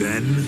then?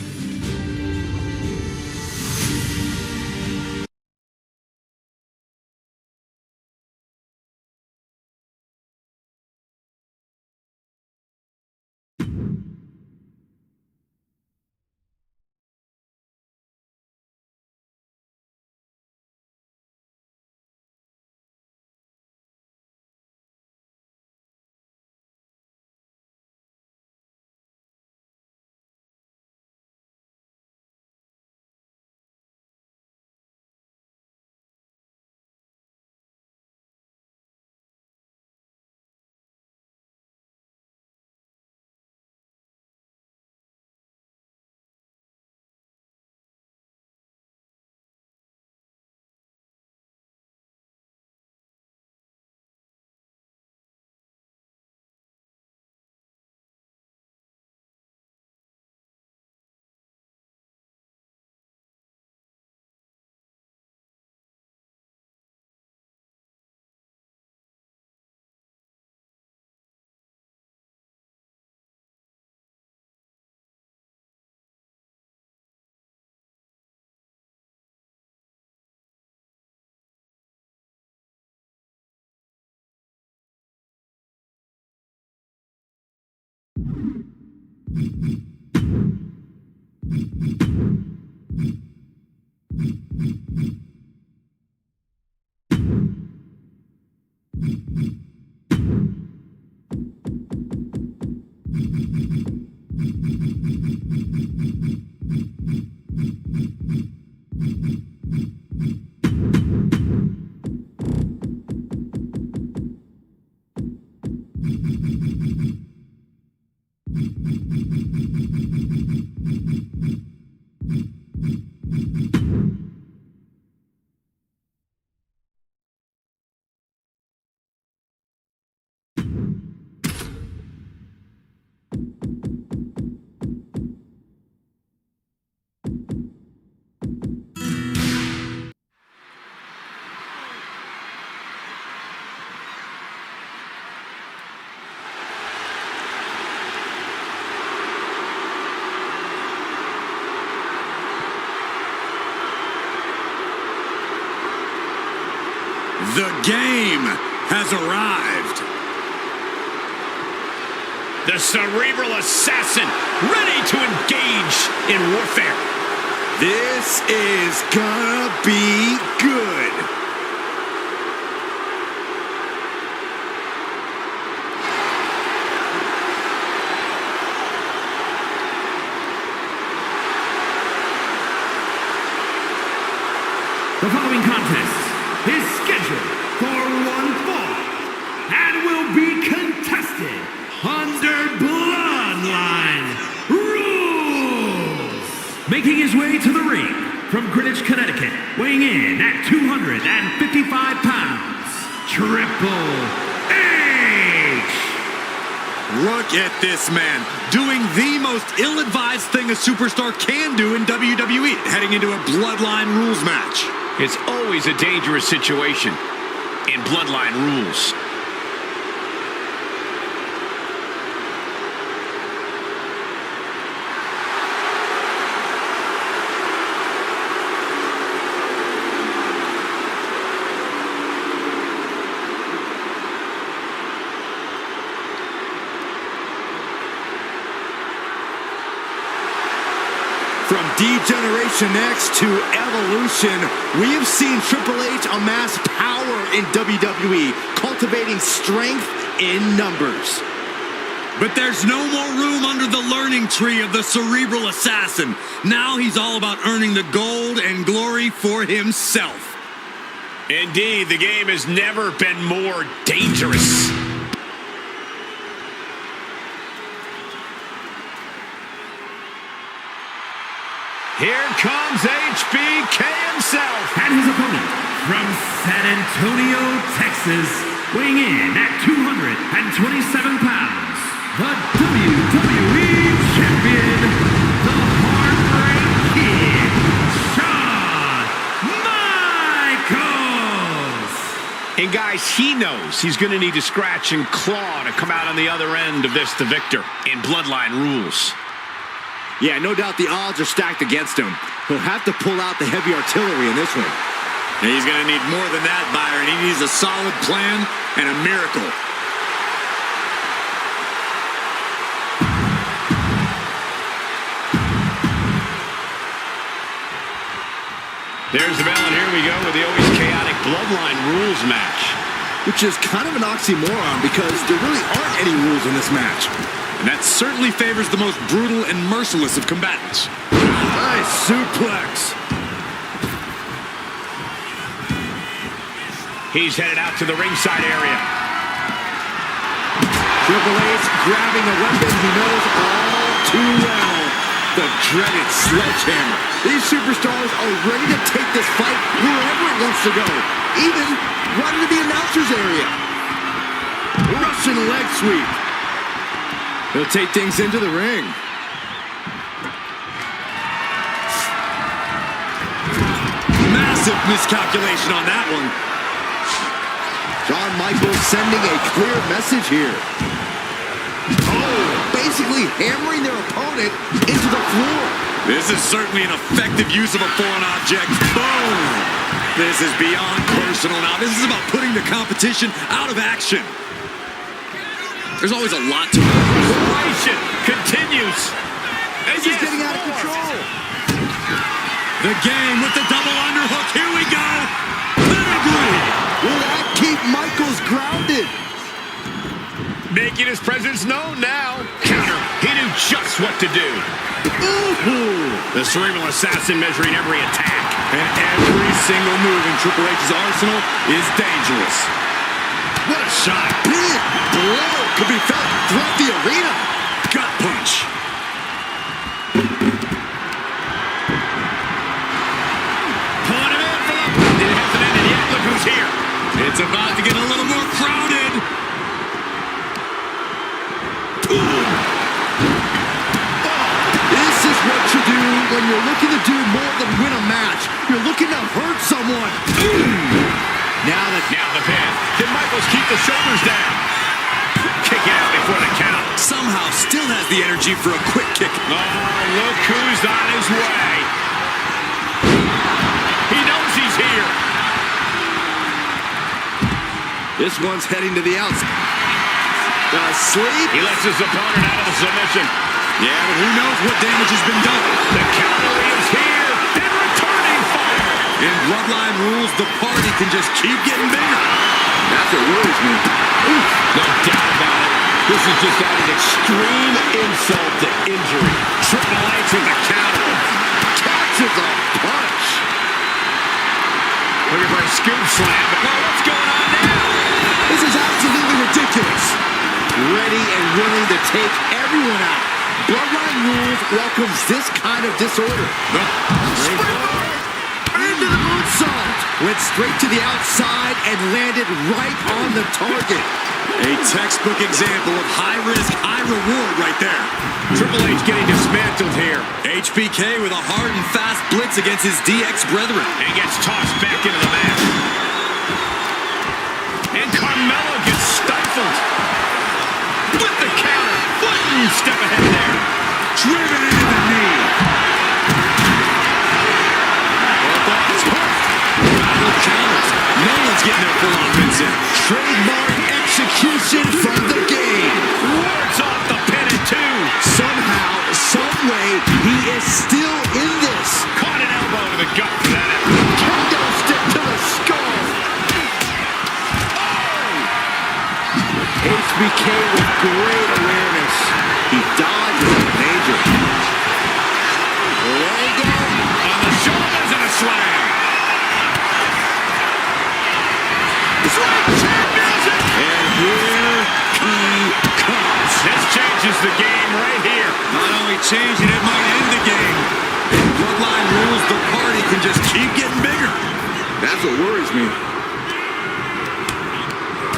The game has arrived. The cerebral assassin, ready to engage in warfare. This is gonna be good. The following contest is scheduled for one fall and will be contested under Bloodline rules. Making his way to the ring from Greenwich, Connecticut, weighing in at 255 pounds, Triple H. Look at this man doing the most ill-advised thing a superstar can do in WWE, heading into a Bloodline rules match. It's always a dangerous situation in Bloodline rules. From D-Generation X to Evolution, we have seen Triple H amass power in WWE, cultivating strength in numbers. But there's no more room under the learning tree of the cerebral assassin. Now he's all about earning the gold and glory for himself. Indeed, the game has never been more dangerous. Here comes HBK himself. And his opponent from San Antonio, Texas, weighing in at 227 pounds, the WWE Champion, the Heartbreak Kid, Shawn Michaels. And guys, he knows he's going to need to scratch and claw to come out on the other end of this the victor in Bloodline rules. Yeah, no doubt the odds are stacked against him. He'll have to pull out the heavy artillery in this one. And he's going to need more than that, Byron. He needs a solid plan and a miracle. There's the bell, and here we go with the always chaotic Bloodline rules match. Which is kind of an oxymoron because there really aren't any rules in this match. And that certainly favors the most brutal and merciless of combatants. Nice suplex. He's headed out to the ringside area. Triple H grabbing a weapon he knows all too well. The dreaded sledgehammer. These superstars are ready to take this fight wherever it wants to go. Even right into the announcer's area. Russian leg sweep. He'll take things into the ring. Massive miscalculation on that one. Shawn Michaels sending a clear message here. Oh, basically hammering their opponent into the floor. This is certainly an effective use of a foreign object. Boom! This is beyond personal now. This is about putting the competition out of action. There's always a lot to it. Continues. This is getting out of control. The game with the double underhook. Here we go. Pedigree. Will that keep Michaels grounded? Making his presence known now. Counter. He knew just what to do. Ooh. The cerebral assassin measuring every attack. And every single move in Triple H's arsenal is dangerous. What a shot. Big blow could be felt throughout the arena. Gut punch. Pulling him in for the... It hasn't ended yet. Look who's here. It's about to get a little more crowded. This is what you do when you're looking to do more than win a match. You're looking to hurt someone. Now the pin. Can Michaels keep the shoulders down? Kick out before the count. somehow still has the energy for a quick kick. Oh, look who's on his way. He knows he's here. This one's heading to the outside. Sleep. He lets his opponent out of the submission. Yeah, but who knows what damage has been done. The cavalry is here and returning fire. In Bloodline rules, the party can just keep getting bigger. That's what worries me. Oof, no doubt about it. This is just adding extreme insult to injury. Triple H with the counter. Catches a punch. Looking for a scoop slam. But what's going on now? This is absolutely ridiculous. Ready and willing to take everyone out. Bloodline rules welcomes this kind of disorder. Into the moonsault. Went straight to the outside and landed right on the target. A textbook example of high risk, high reward right there. Triple H getting dismantled here. HBK with a hard and fast blitz against his DX brethren. And gets tossed back into the mat. And Carmelo gets stifled. With the counter. One step ahead there. Driven into the knee. Counters. No one's getting their full offense in. Trademark execution from the game. Wards off the pin at two. Somehow, someway, he is still in this. Caught an elbow to the gut for that. Kendo stick to the skull. Oh! HBK with great awareness. He dodges the danger. There we go. On the shoulders and a slam. And here he comes. This changes the game right here. Not only changing, it might end the game. In Bloodline rules, the party can just keep getting bigger. That's what worries me.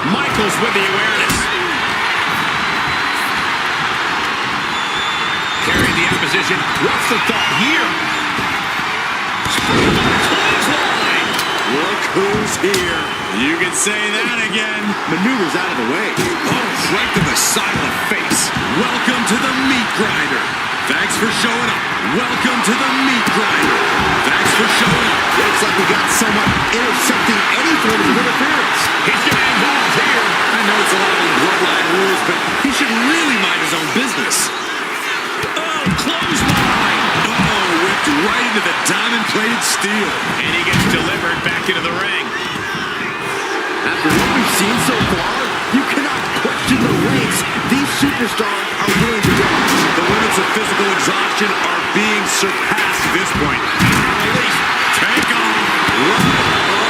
Michaels with the awareness. Carrying the opposition. What's the thought here? Clothesline. Look who's here. You can say that again. Maneuvers out of the way. Oh, right to the side of the face. Welcome to the meat grinder. Thanks for showing up. Welcome to the meat grinder. Thanks for showing up. Looks like we got someone intercepting any form of interference. He's getting involved here. I know it's allowed in bloodline rules, but he should really mind his own business. Oh, clothesline. Oh, whipped right into the diamond-plated steel. And he gets delivered back into the ring. After what we've seen so far, you cannot question the lengths these superstars are willing to go. The limits of physical exhaustion are being surpassed at this point. Release. Take on. Right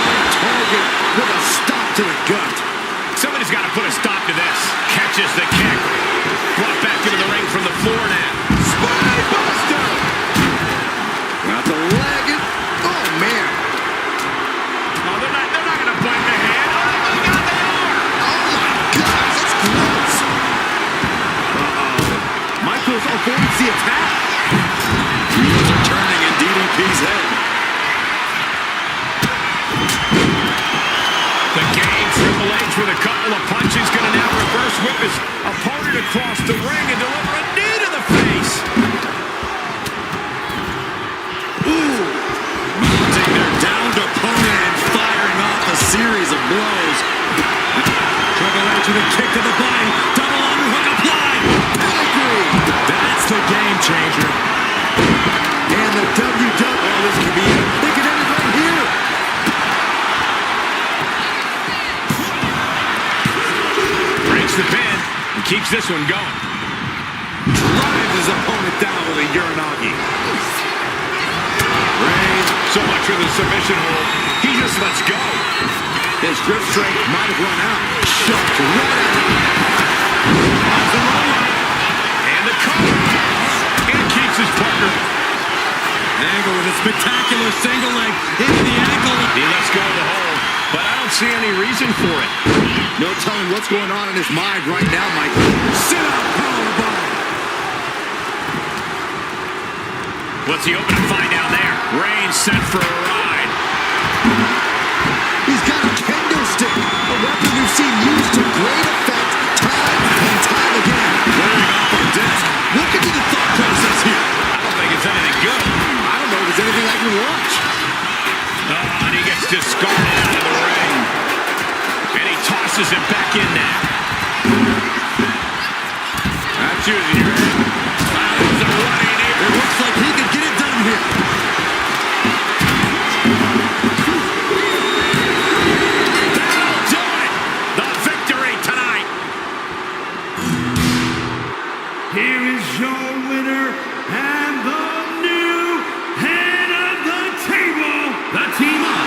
on target with a stop to the gut. Somebody's got to put a stop to this. Catches the kick. Brought back into the ring from the floor now. Spine buster. Got the leg. Oh, man. Oh, they're not going to bite the hand. Oh, my God, they are. Oh, my God. That's gross. Uh-oh. Michaels avoids the attack. Wheels are turning in DDP's head. The game, Triple H with a couple of punches, going to now reverse whip his opponent across the ring and deliver a knee to the face. Ooh. Mounting their downed opponent and firing off a series of blows. Triple H with a kick to the body. Double underhook applied. Pedigree. That's the game changer. And the WWE, this could be it. They could end it right here. Breaks the pin and keeps this one going. Drives his opponent down with a Uranagi. Reigns, so much for the submission hold. He just lets go. His grip strength might have run out. Shoved right at him. Off the roll. And the cover. And keeps his partner. Angle with a spectacular single leg into the ankle. He lets go of the hold, but I don't see any reason for it. No telling what's going on in his mind right now, Mike. Sit up, powerbomb. What's he open to find down there? Reigns sent for a ride. He's got a kendo stick, a weapon we've seen used to great effect time and time again. Wearing off our desk. Look into the thought process here. I don't think it's anything good. I don't know if there's anything I can watch. Oh, and he gets discarded out of the ring. And he tosses him back in there. That's using your head. Wow, this is a running knee. It looks like he could get it done here. That'll do it. The victory tonight. Here is your winner and the new head of the table. The team of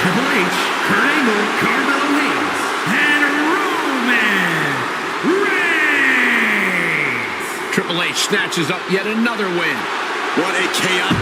Triple H, Kurt Angle, Carmelo Hayes, and Roman Reigns. Triple H snatches up yet another win. What a chaos.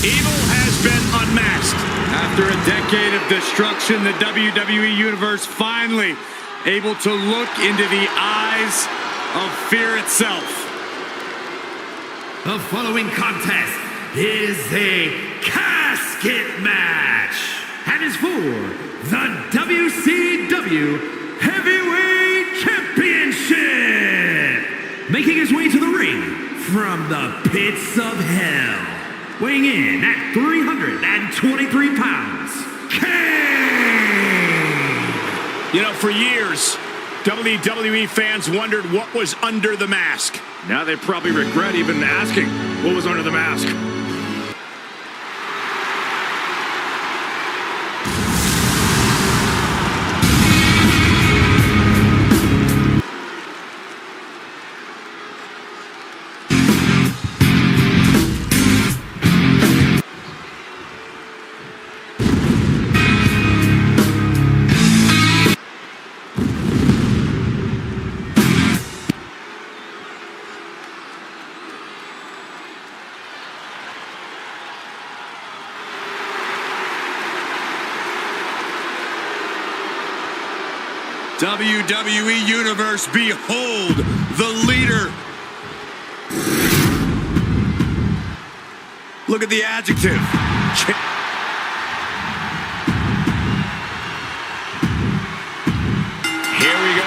Evil has been unmasked. After a decade of destruction, the WWE Universe finally able to look into the eyes of fear itself. The following contest is a casket match and is for the WCW Heavyweight Championship. Making his way to the ring from the pits of hell, weighing in at 323 pounds, Kane! You know, for years, WWE fans wondered what was under the mask. Now they probably regret even asking what was under the mask. WWE Universe, behold the leader. Look at the adjective. Here we go.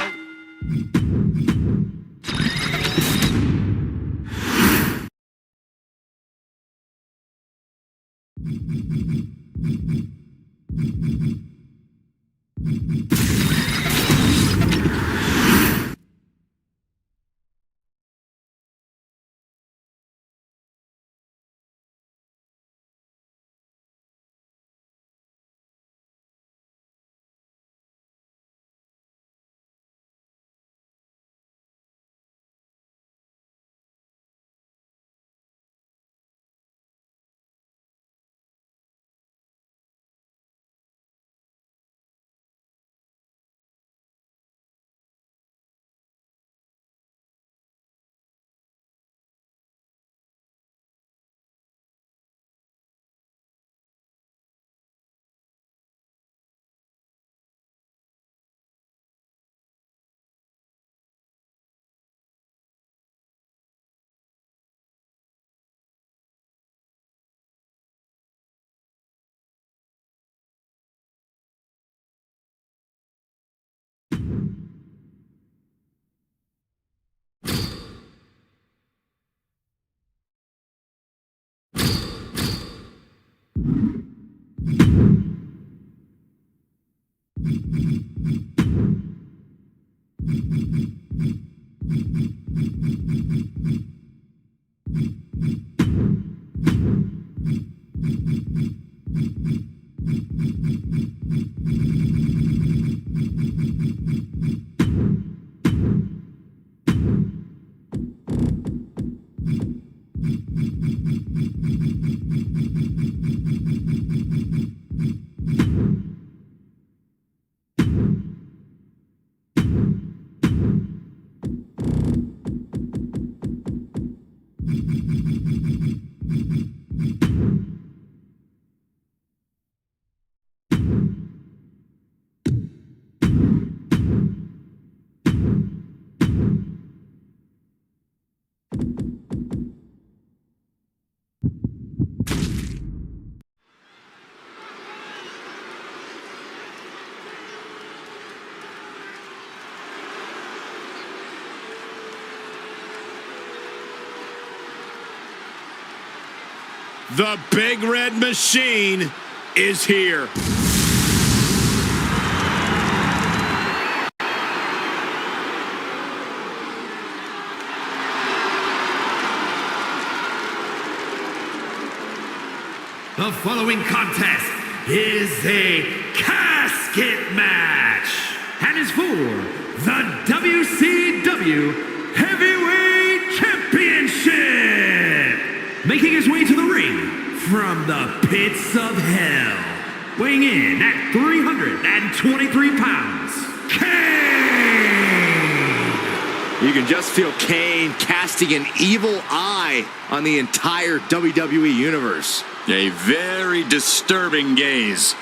The Big Red Machine is here. The following contest is a casket match and is for the WCW Heavyweight Championship. Making his way to the ring from the pits of hell, weighing in at 323 pounds, Kane! You can just feel Kane casting an evil eye on the entire WWE Universe. A very disturbing gaze.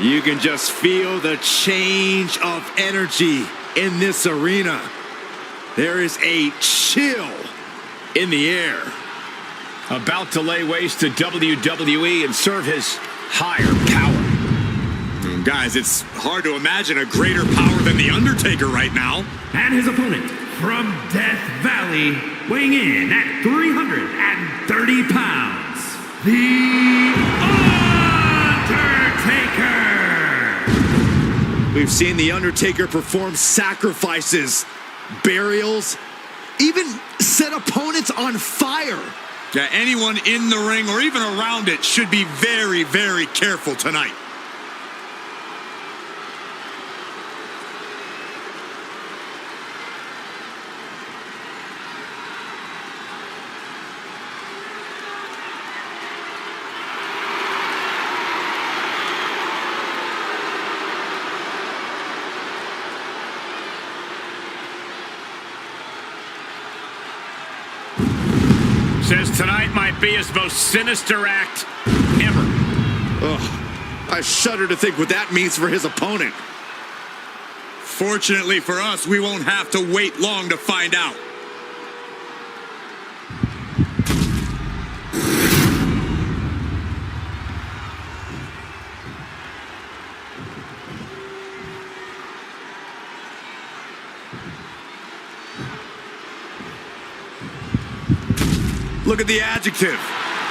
You can just feel the change of energy in this arena. There is a chill in the air. About to lay waste to WWE and serve his higher power. Guys, it's hard to imagine a greater power than The Undertaker right now. And his opponent from Death Valley, weighing in at 330 pounds, The Undertaker! We've seen The Undertaker perform sacrifices, burials, even set opponents on fire. Yeah, anyone in the ring or even around it should be very, very careful tonight. Says tonight might be his most sinister act ever. Ugh, I shudder to think what that means for his opponent. Fortunately for us, we won't have to wait long to find out. Look at the adjective,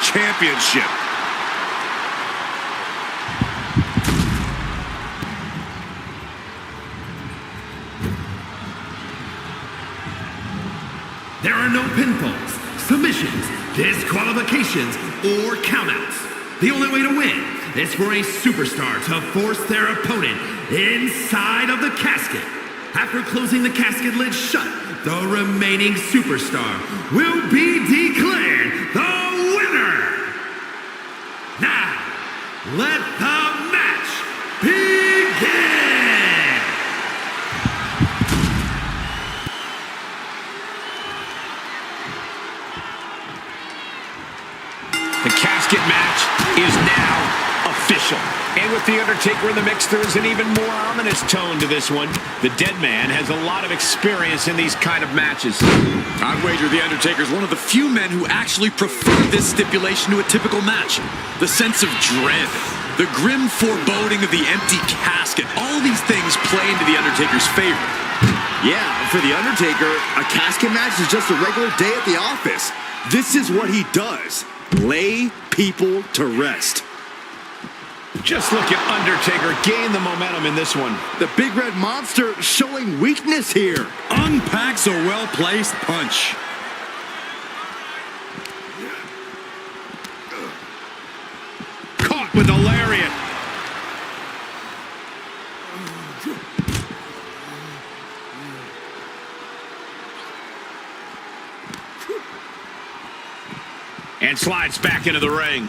championship. There are no pinfalls, submissions, disqualifications, or countouts. The only way to win is for a superstar to force their opponent inside of the casket. After closing the casket lid shut, the remaining superstar will be declared the winner. Now, let the match begin. The casket match is now official. And with The Undertaker in the mix, there's an even more ominous tone to this one. The dead man has a lot of experience in these kind of matches. I'd wager The Undertaker is one of the few men who actually prefer this stipulation to a typical match. The sense of dread, the grim foreboding of the empty casket, all of these things play into The Undertaker's favor. Yeah, for The Undertaker, a casket match is just a regular day at the office. This is what he does. Lay people to rest. Just look at Undertaker gain the momentum in this one. The Big Red Monster showing weakness here. Unpacks a well-placed punch. Caught with a lariat. And slides back into the ring.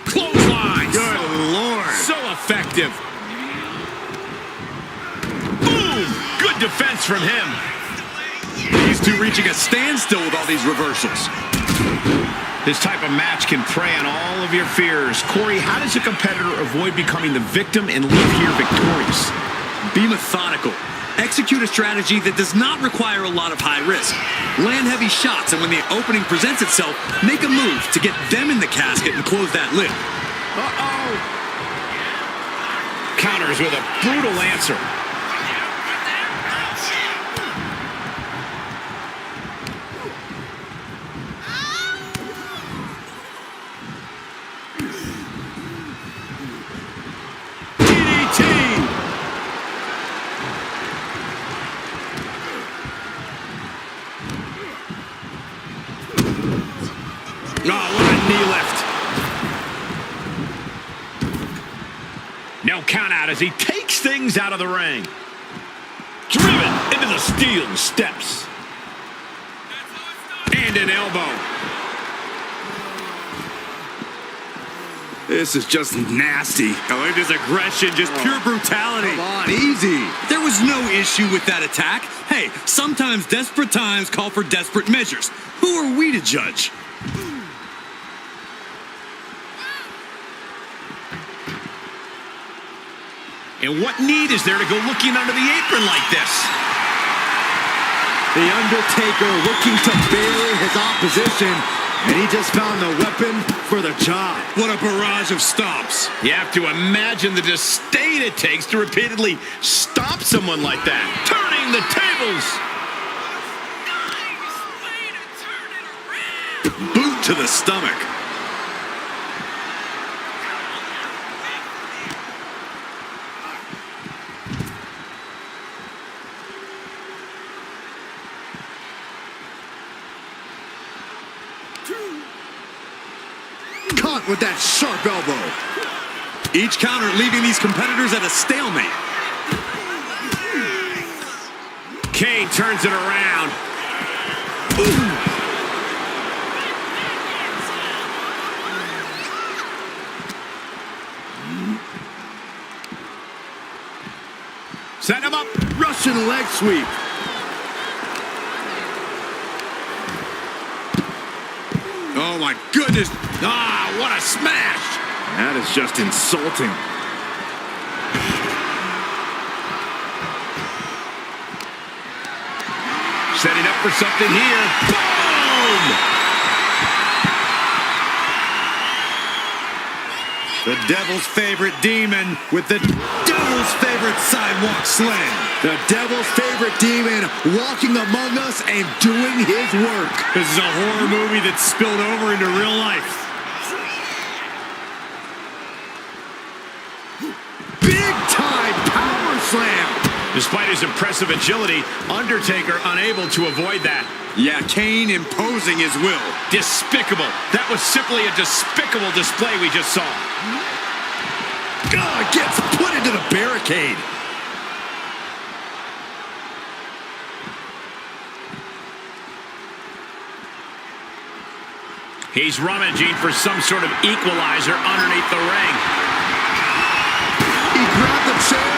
Clothesline. Good Lord. So effective. Good defense from him. These two reaching a standstill with all these reversals. This type of match can prey on all of your fears. Corey, how does a competitor avoid becoming the victim and leave here victorious? Be methodical. Execute a strategy that does not require a lot of high risk. Land heavy shots, and when the opening presents itself, make a move to get them in the casket and close that lid. Uh-oh. Counters with a brutal answer. No count out as he takes things out of the ring. Driven into the steel steps. And an elbow. This is just nasty. Oh, look at his aggression, just pure brutality. Come on, easy. There was no issue with that attack. Hey, sometimes desperate times call for desperate measures. Who are we to judge? And what need is there to go looking under the apron like this? The Undertaker looking to bury his opposition, and he just found the weapon for the job. What a barrage of stomps. You have to imagine the disdain it takes to repeatedly stop someone like that. Turning the tables. Boot to the stomach. Caught with that sharp elbow. Each counter leaving these competitors at a stalemate. Kane turns it around. Ooh. Set him up. Russian leg sweep. Oh my goodness. Ah, what a smash. That is just insulting. Setting up for something here. Boom! The devil's favorite demon with the devil's favorite sidewalk slam. The devil's favorite demon walking among us and doing his work. This is a horror movie that's spilled over into real life. Big time power slam. Despite his impressive agility, Undertaker unable to avoid that. Yeah, Kane imposing his will. Despicable. That was simply a despicable display we just saw. Gets put into the barricade. He's rummaging for some sort of equalizer underneath the ring. He grabbed the chair.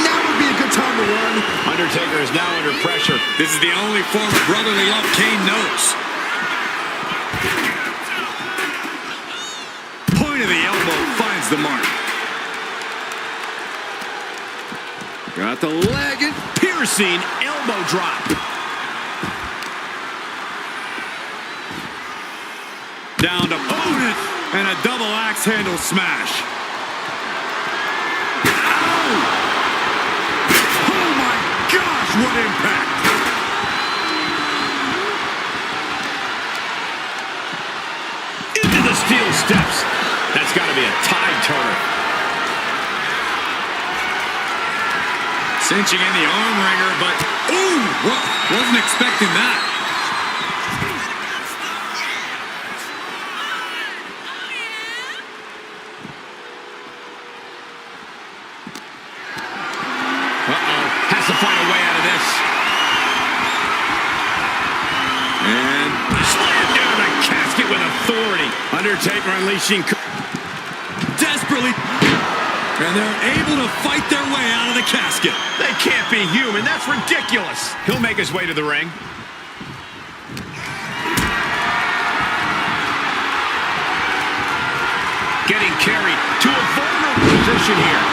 Now would be a good time to run. Undertaker is now under pressure. This is the only form of brotherly love Kane knows. Point of the elbow finds the mark. Got the leg and Piercing elbow drop. Down to opponent and a double axe handle smash. ow! Oh my gosh, what impact! Into the steel steps. That's got to be a tide turner. Cinching in the arm wringer, but ooh, wasn't expecting that. Has to find a way out of this. And Slammed down the casket with authority. Undertaker unleashing. desperately. And they're able to fight their way out of the casket. They can't be human. That's ridiculous. He'll make his way to the ring. Getting carried to a vulnerable position here.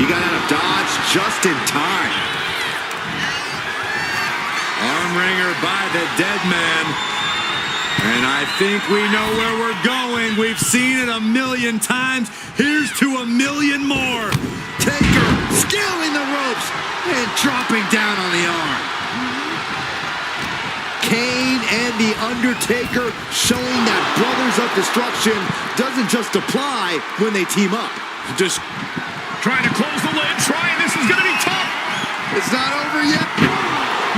He got out of dodge just in time. Arm wringer by the dead man. And I think we know where we're going. We've seen it a million times. Here's to a million more. Taker scaling the ropes and dropping down on the arm. Kane and The Undertaker showing that Brothers of Destruction doesn't just apply when they team up. Just Trying to close the lid. This is going to be tough. It's not over yet.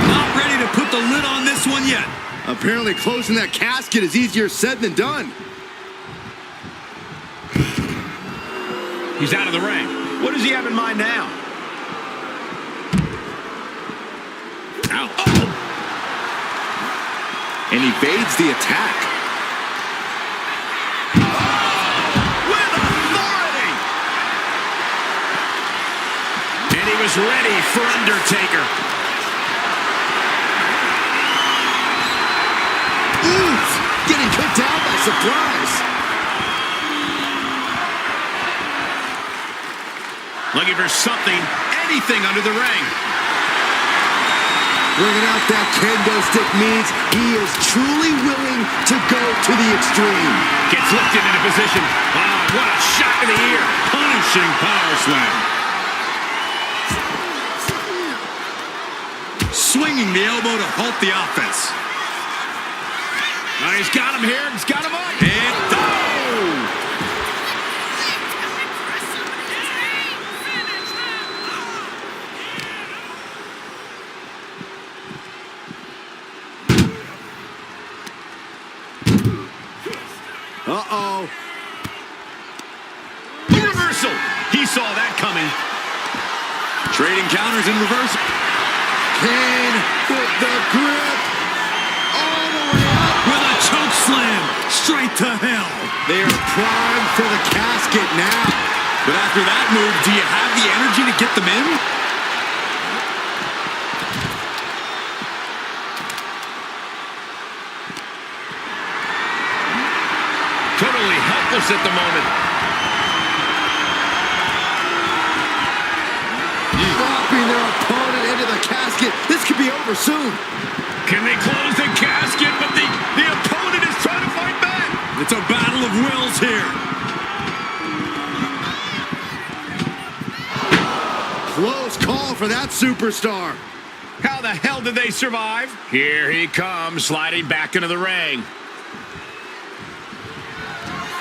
not ready to put the lid on this one yet. Apparently closing that casket is easier said than done. He's out of the ring. What does he have in mind now? Ow. Oh! And evades the attack. With authority! And he was ready for Undertaker. Oof! Getting kicked out by surprise. Looking for something, anything under the ring. Bringing out that kendo stick means he is truly willing to go to the extreme. Gets lifted into position. Wow, what a shot to the ear. Punishing power slam. Swinging the elbow to halt the offense. He's got him here. He's got him up. And Uh-oh. The reversal. He saw that coming. trading counters in reverse. Kane with the grip. All the way up. With a choke slam. Straight to hell. They are primed for the casket now. But after that move, do you have the energy to get them in? Totally helpless at the moment. Dropping their opponent into the casket. This could be over soon. Can they close the casket? But the opponent is trying to fight back. It's a battle of wills here. Close call for that superstar. How the hell did they survive? Here he comes, sliding back into the ring.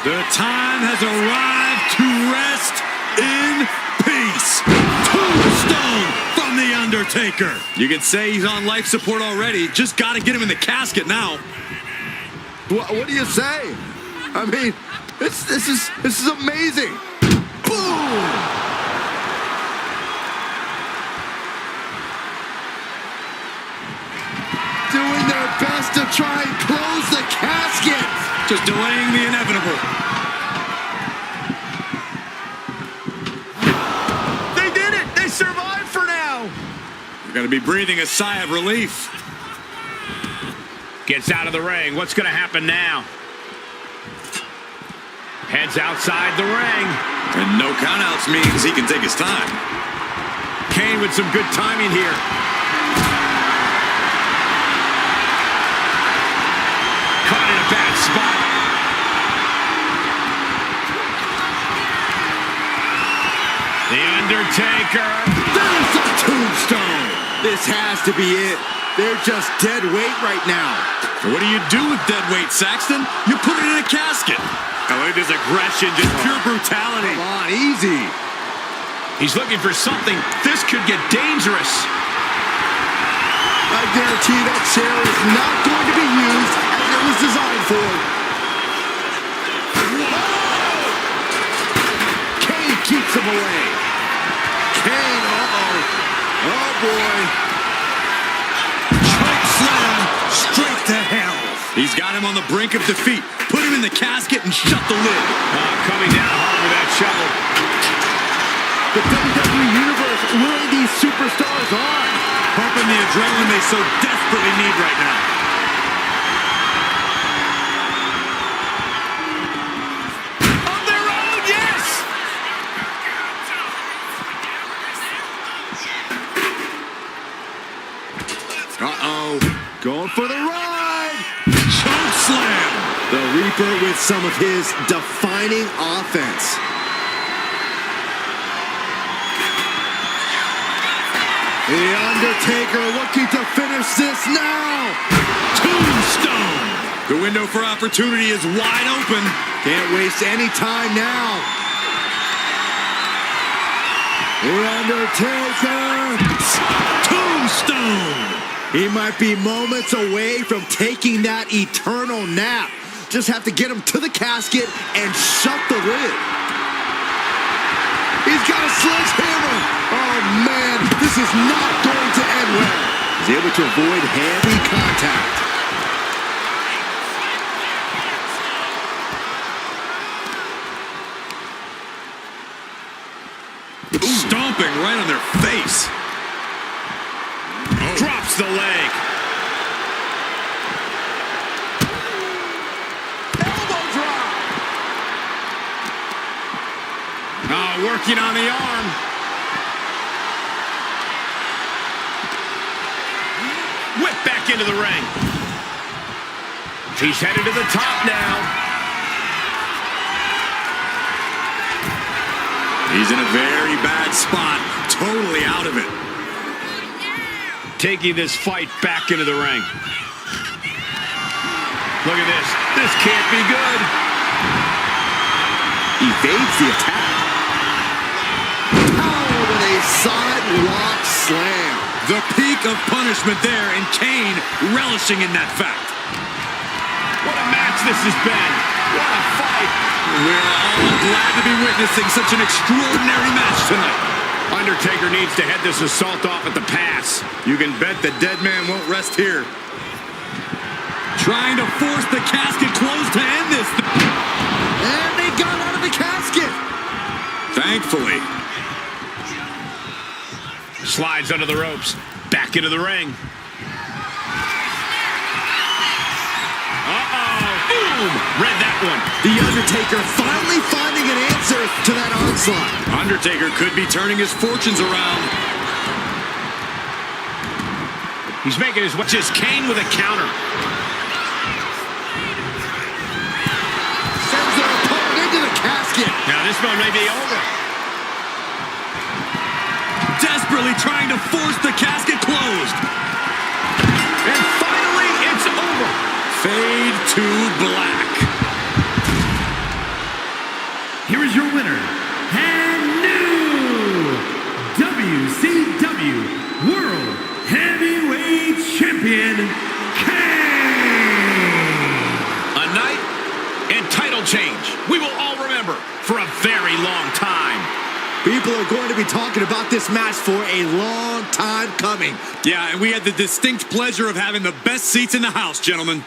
The time has arrived to rest in peace. Tombstone from The Undertaker. You could say he's on life support already. Just got to get him in the casket now. What do you say? I mean, this is amazing. Boom! Doing their best to try and close the casket. Just delaying the inevitable. They did it! They survived for now! You're going to be breathing a sigh of relief. Gets out of the ring. What's going to happen now? Heads outside the ring. And no countouts means he can take his time. Kane with some good timing here. Caught in a bad spot. The Undertaker. There's the tombstone. This has to be it. They're just dead weight right now. What do you do with dead weight, Saxton? You put it in a casket. I like this aggression, just pure brutality. Come on, easy. He's looking for something. This could get dangerous. I guarantee that chair is not going to be used as it was designed for. Kane keeps him away. Kane, uh-oh. Oh, boy. Choke slam straight to hell. He's got him on the brink of defeat. Put him in the casket and shut the lid. Coming down hard with that shovel. The WWE Universe willing these superstars on. Pumping the adrenaline they so desperately need right now. On their own, yes! Uh-oh. Going for the ride. Choke slam. The Reaper with some of his defining offense. The Undertaker looking to finish this now. Tombstone. The window for opportunity is wide open. Can't waste any time now. The Undertaker. Tombstone. He might be moments away from taking that eternal nap. Just have to get him to the casket and shut the lid. He's got a sledgehammer. Oh, man, this is not going to end well. He's able to avoid heavy contact. Stomping right on their face. Drops the leg. Elbow drop. Working on the arm. Whip back into the ring. He's headed to the top now. He's in a very bad spot. Totally out of it. Taking this fight back into the ring. Look at this. This can't be good. Evades the attack. Power with a side rock slam. The peak of punishment there, and Kane relishing in that fact. What a match this has been. What a fight. We're all glad to be witnessing such an extraordinary match tonight. Undertaker needs to head this assault off at the pass. You can bet the dead man won't rest here. Trying to force the casket closed to end this. And they got out of the casket. Thankfully. Slides under the ropes. Back into the ring. Boom! Read that one. The Undertaker finally finding an answer to that onslaught. Undertaker could be turning his fortunes around. He's making his way. Just Kane with a counter. Sends their opponent into the casket. Now this one may be over. Desperately trying to force the casket closed. And finally, it's over. Fade to black. Here is your winner, and new WCW World Heavyweight Champion, Kane. A night and title change we will all remember for a very long time. People are going to be talking about this match for a long time coming. Yeah, and we had the distinct pleasure of having the best seats in the house, gentlemen.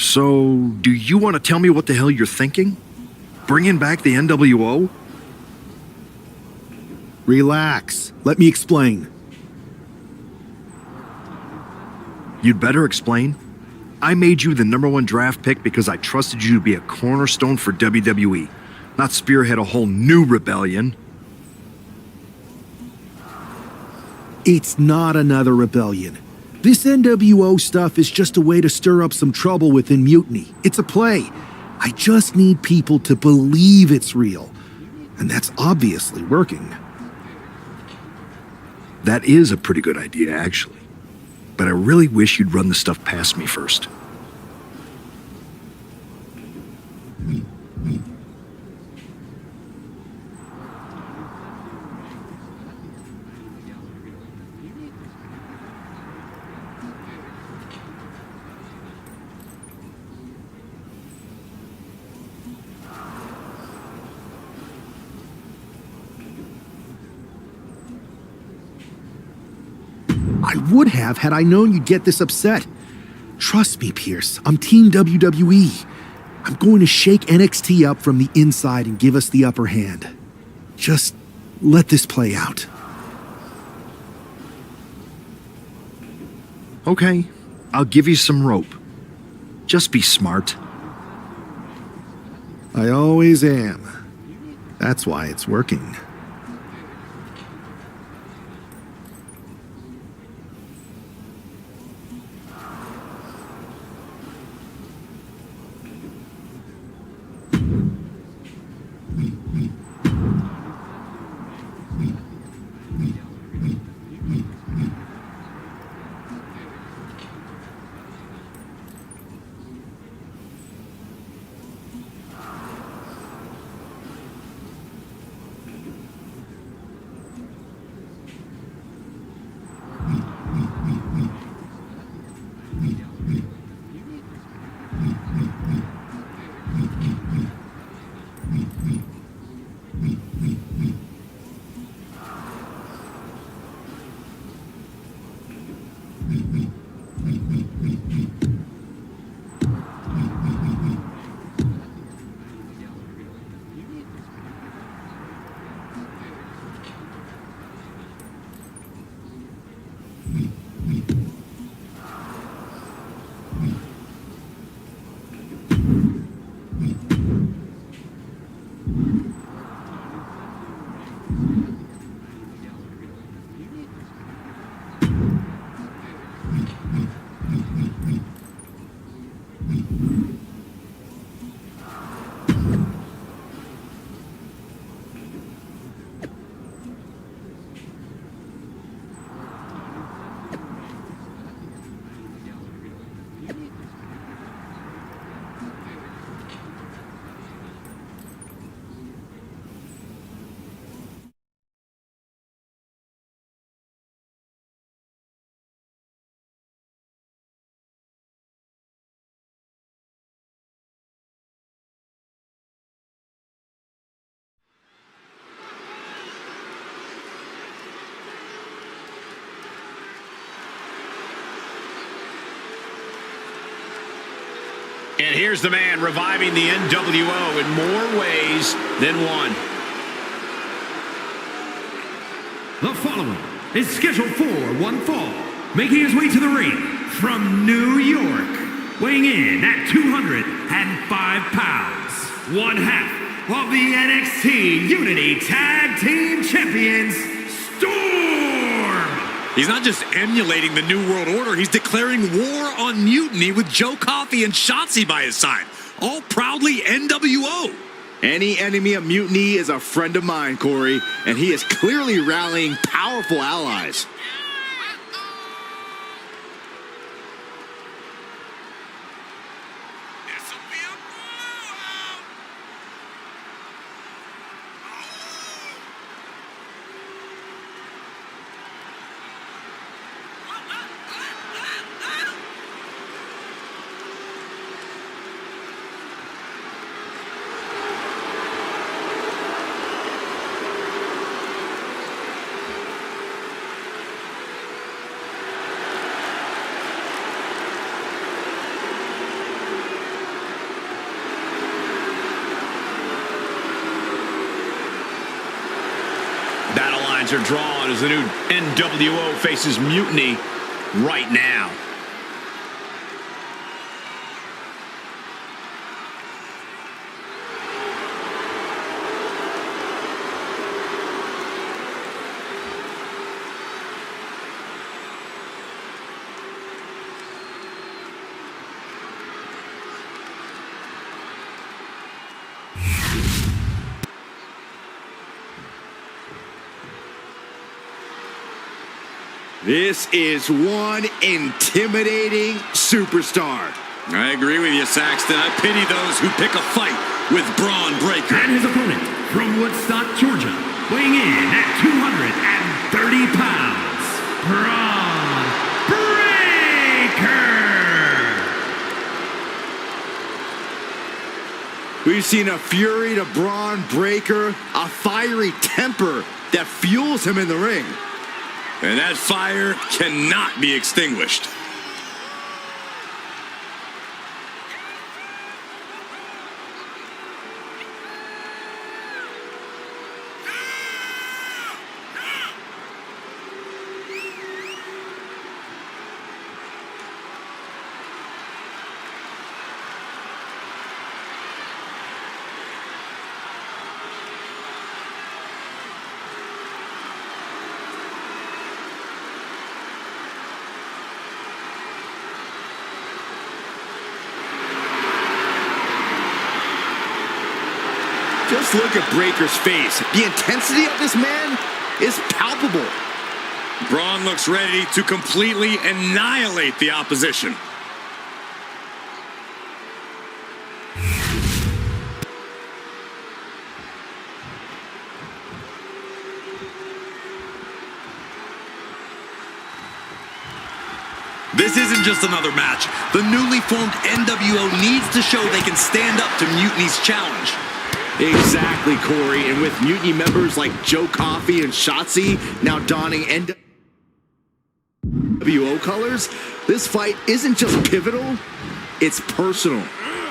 So, do you want to tell me what the hell you're thinking? Bringing back the NWO? Relax. Let me explain. You'd better explain. I made you the #1 draft pick because I trusted you to be a cornerstone for WWE, not spearhead a whole new rebellion. It's not another rebellion. This NWO stuff is just a way to stir up some trouble within Mutiny. It's a play. I just need people to believe it's real. And that's obviously working. That is a pretty good idea, actually. But I really wish you'd run the stuff past me first. I would have had I known you'd get this upset. Trust me, Pierce, I'm Team WWE. I'm going to shake NXT up from the inside and give us the upper hand. Just let this play out. Okay, I'll give you some rope. Just be smart. I always am. That's why it's working. And here's the man reviving the NWO in more ways than one. The following is scheduled for one fall, making his way to the ring from New York, weighing in at 205 pounds, one half of the NXT Unity Tag Team Champions, Storm! He's not just emulating the New World Order, he's declaring war on mutiny with Joe Coffey and Shotzi by his side, all proudly NWO. Any enemy of mutiny is a friend of mine, Corey, and he is clearly rallying powerful allies. Battle lines are drawn as the new NWO faces mutiny right now. This is one intimidating superstar. I agree with you, Saxton. I pity those who pick a fight with Braun Breaker. And his opponent from Woodstock, Georgia, weighing in at 230 pounds, Braun Breaker. We've seen a fury to Braun Breaker, a fiery temper that fuels him in the ring. And that fire cannot be extinguished. Just look at Breaker's face. The intensity of this man is palpable. Braun looks ready to completely annihilate the opposition. This isn't just another match. The newly formed NWO needs to show they can stand up to Mutiny's challenge. Exactly, Corey. And with Mutiny members like Joe Coffey and Shotzi now donning NWO colors, this fight isn't just pivotal, it's personal.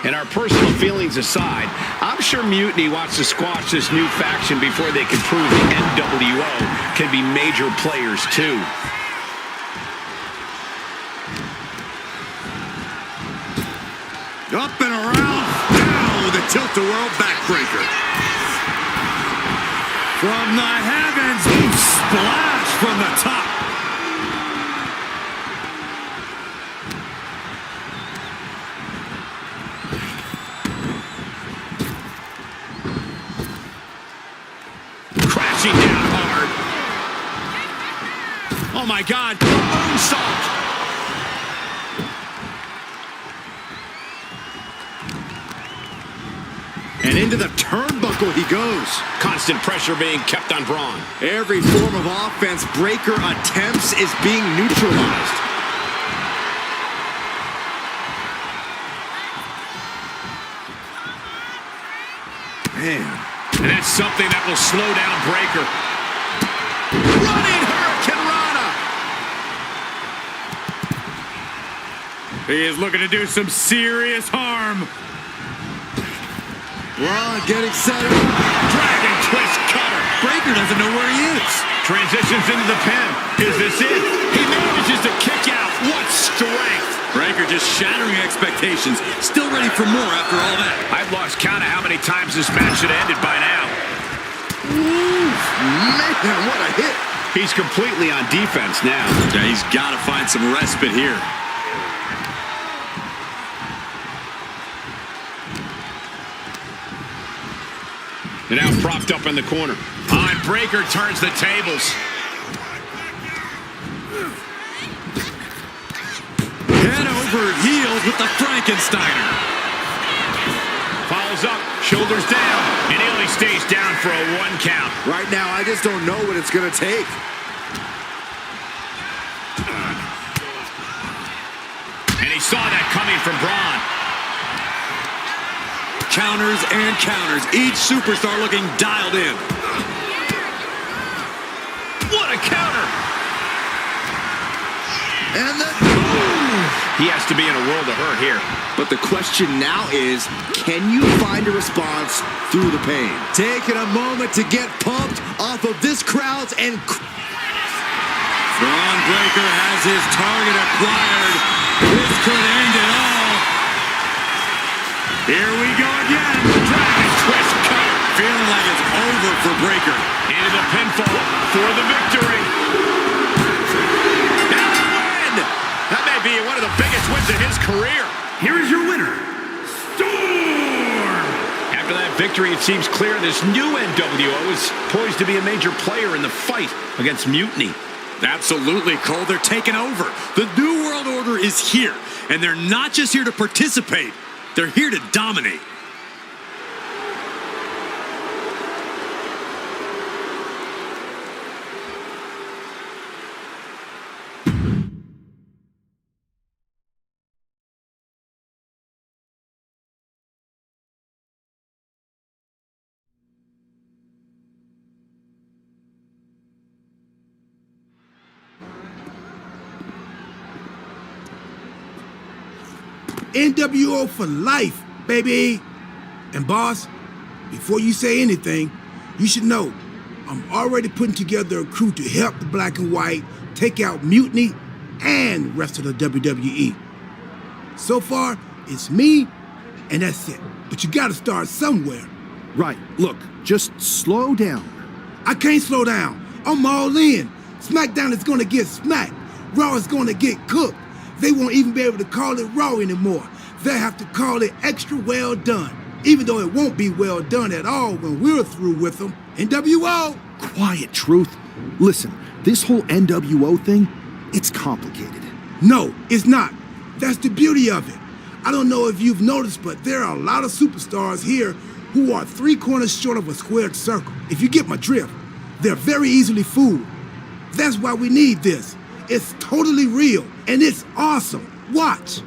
And our personal feelings aside, I'm sure Mutiny wants to squash this new faction before they can prove the NWO can be major players too. Up and around, down with a tilt-a-whirl backbreaker. From the heavens, splash from the top. Crashing down hard. Oh my God, moonsault. And into the turnbuckle he goes. Constant pressure being kept on Braun. Every form of offense Breaker attempts is being neutralized. Man. And that's something that will slow down Breaker. Running Hurricane Rana. He is looking to do some serious harm. Braun getting set up. Dragon twist cutter. Breaker doesn't know where he is. Transitions into the pin. Is this it? He manages to kick out. What strength. Breaker just shattering expectations. Still ready for more after all that. I've lost count of how many times this match should have ended by now. Ooh, man, what a hit. He's completely on defense now. Yeah, he's got to find some respite here. And now propped up in the corner. And Breaker turns the tables. Head over heels with the Frankensteiner. Follows up, shoulders down, and he only stays down for a 1 count. Right now, I just don't know what it's going to take. And he saw that coming from Braun. Counters and counters. Each superstar looking dialed in. What a counter! And the... He has to be in a world of hurt here. But the question now is, can you find a response through the pain? Taking a moment to get pumped off of this crowd's and... Braun Breaker has his target acquired. This could end it all. Here we go again. Dragon twist cutter. Feeling like it's over for Breaker. Into the pinfall for the victory. And a win! That may be one of the biggest wins of his career. Here is your winner, Storm! After that victory, it seems clear this new NWO is poised to be a major player in the fight against Mutiny. Absolutely, Cole. They're taking over. The New World Order is here, and they're not just here to participate. They're here to dominate. NWO for life, baby. And boss, before you say anything, you should know I'm already putting together a crew to help the Black and White take out Mutiny and rest of the WWE. So far, it's me, and that's it. But you gotta start somewhere. Right, look, just slow down. I can't slow down. I'm all in. SmackDown is gonna get smacked. Raw is gonna get cooked. They won't even be able to call it Raw anymore. They'll have to call it extra well done, even though it won't be well done at all when we're through with them. NWO! Quiet, Truth. Listen, this whole NWO thing, it's complicated. No, it's not. That's the beauty of it. I don't know if you've noticed, but there are a lot of superstars here who are 3 corners short of a squared circle. If you get my drift, they're very easily fooled. That's why we need this. It's totally real, and it's awesome. Watch.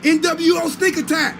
NWO Sneak Attack.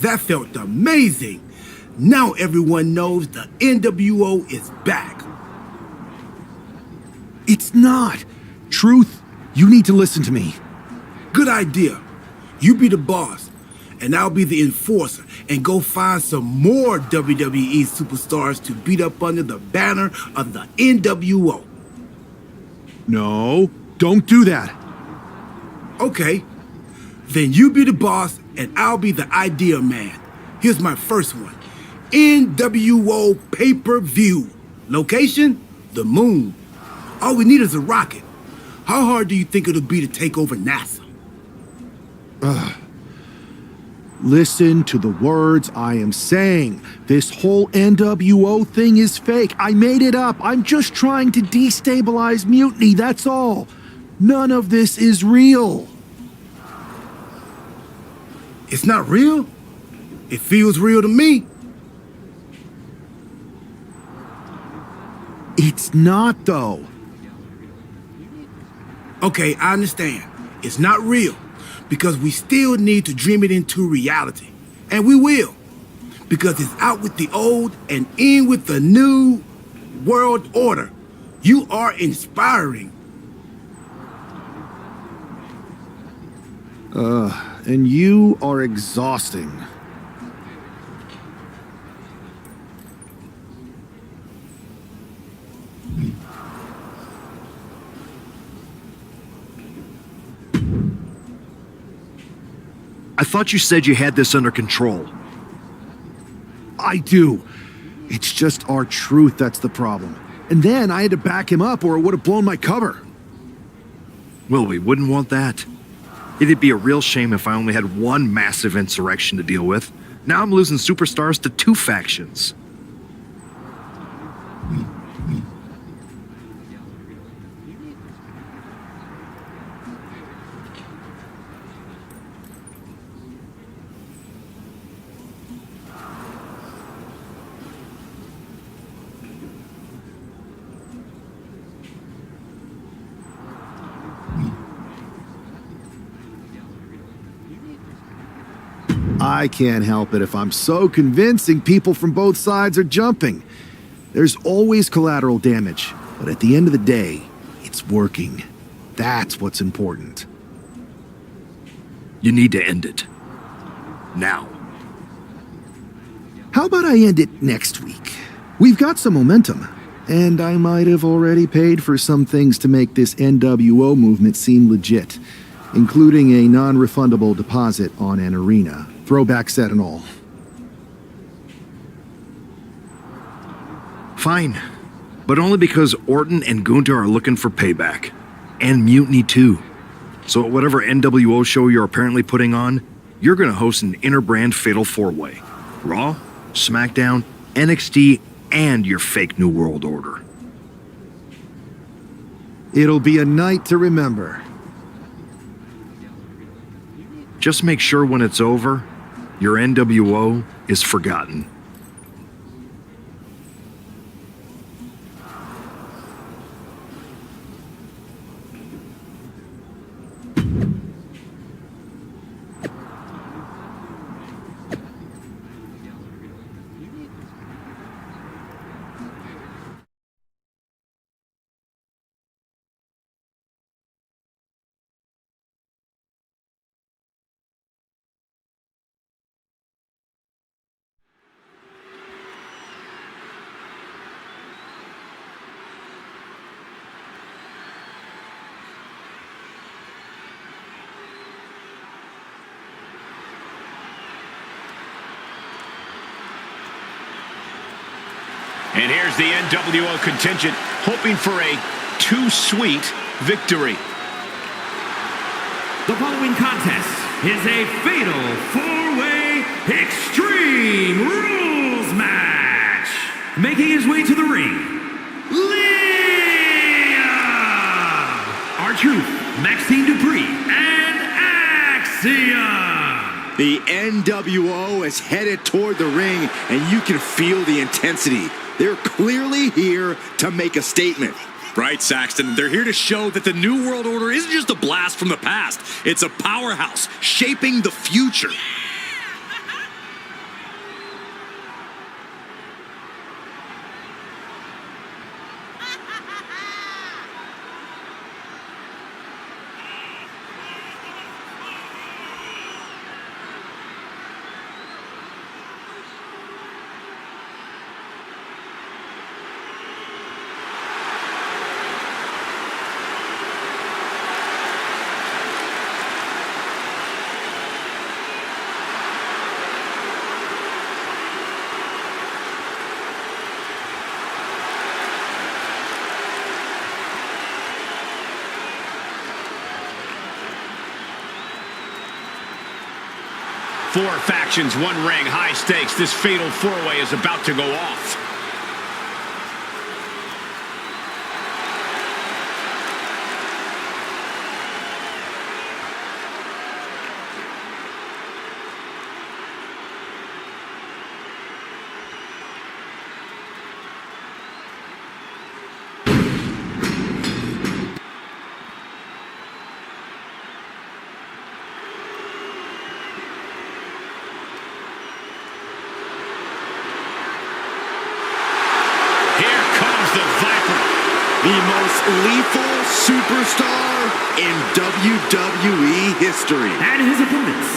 That felt amazing. Now everyone knows the NWO is back. It's not. Truth, you need to listen to me. Good idea. You be the boss, and I'll be the enforcer and go find some more WWE superstars to beat up under the banner of the NWO. No, don't do that. Okay. Then you be the boss, and I'll be the idea man. Here's my first one. NWO pay-per-view. Location? The moon. All we need is a rocket. How hard do you think it'll be to take over NASA? Listen to the words I am saying. This whole NWO thing is fake. I made it up. I'm just trying to destabilize Mutiny, that's all. None of this is real. It's not real? It feels real to me. It's not, though. Okay, I understand. It's not real because we still need to dream it into reality. And we will. Because it's out with the old and in with the new world order. You are inspiring. And you are exhausting. I thought you said you had this under control. I do. It's just our truth that's the problem. And then I had to back him up or it would have blown my cover. Well, we wouldn't want that. It'd be a real shame if I only had one massive insurrection to deal with. Now I'm losing superstars to two factions. I can't help it if I'm so convincing people from both sides are jumping. There's always collateral damage, but at the end of the day, it's working. That's what's important. You need to end it. Now. How about I end it next week? We've got some momentum, and I might have already paid for some things to make this NWO movement seem legit, including a non-refundable deposit on an arena, throwback set and all. Fine. But only because Orton and Gunther are looking for payback. And Mutiny too. So at whatever NWO show you're apparently putting on, you're gonna host an inter-brand fatal four-way. Raw, SmackDown, NXT, and your fake New World Order. It'll be a night to remember. Just make sure when it's over, your NWO is forgotten. And here's the NWO contingent, hoping for a too-sweet victory. The following contest is a fatal four-way Extreme Rules match. Making his way to the ring, Leah, R-Truth, Maxine Dupree, and Axiom. The NWO is headed toward the ring, and you can feel the intensity. They're clearly here to make a statement. Right, Saxton. They're here to show that the New World Order isn't just a blast from the past. It's a powerhouse shaping the future. Four factions, one ring, high stakes. This fatal four-way is about to go off. The most lethal superstar in WWE history. And his opponents,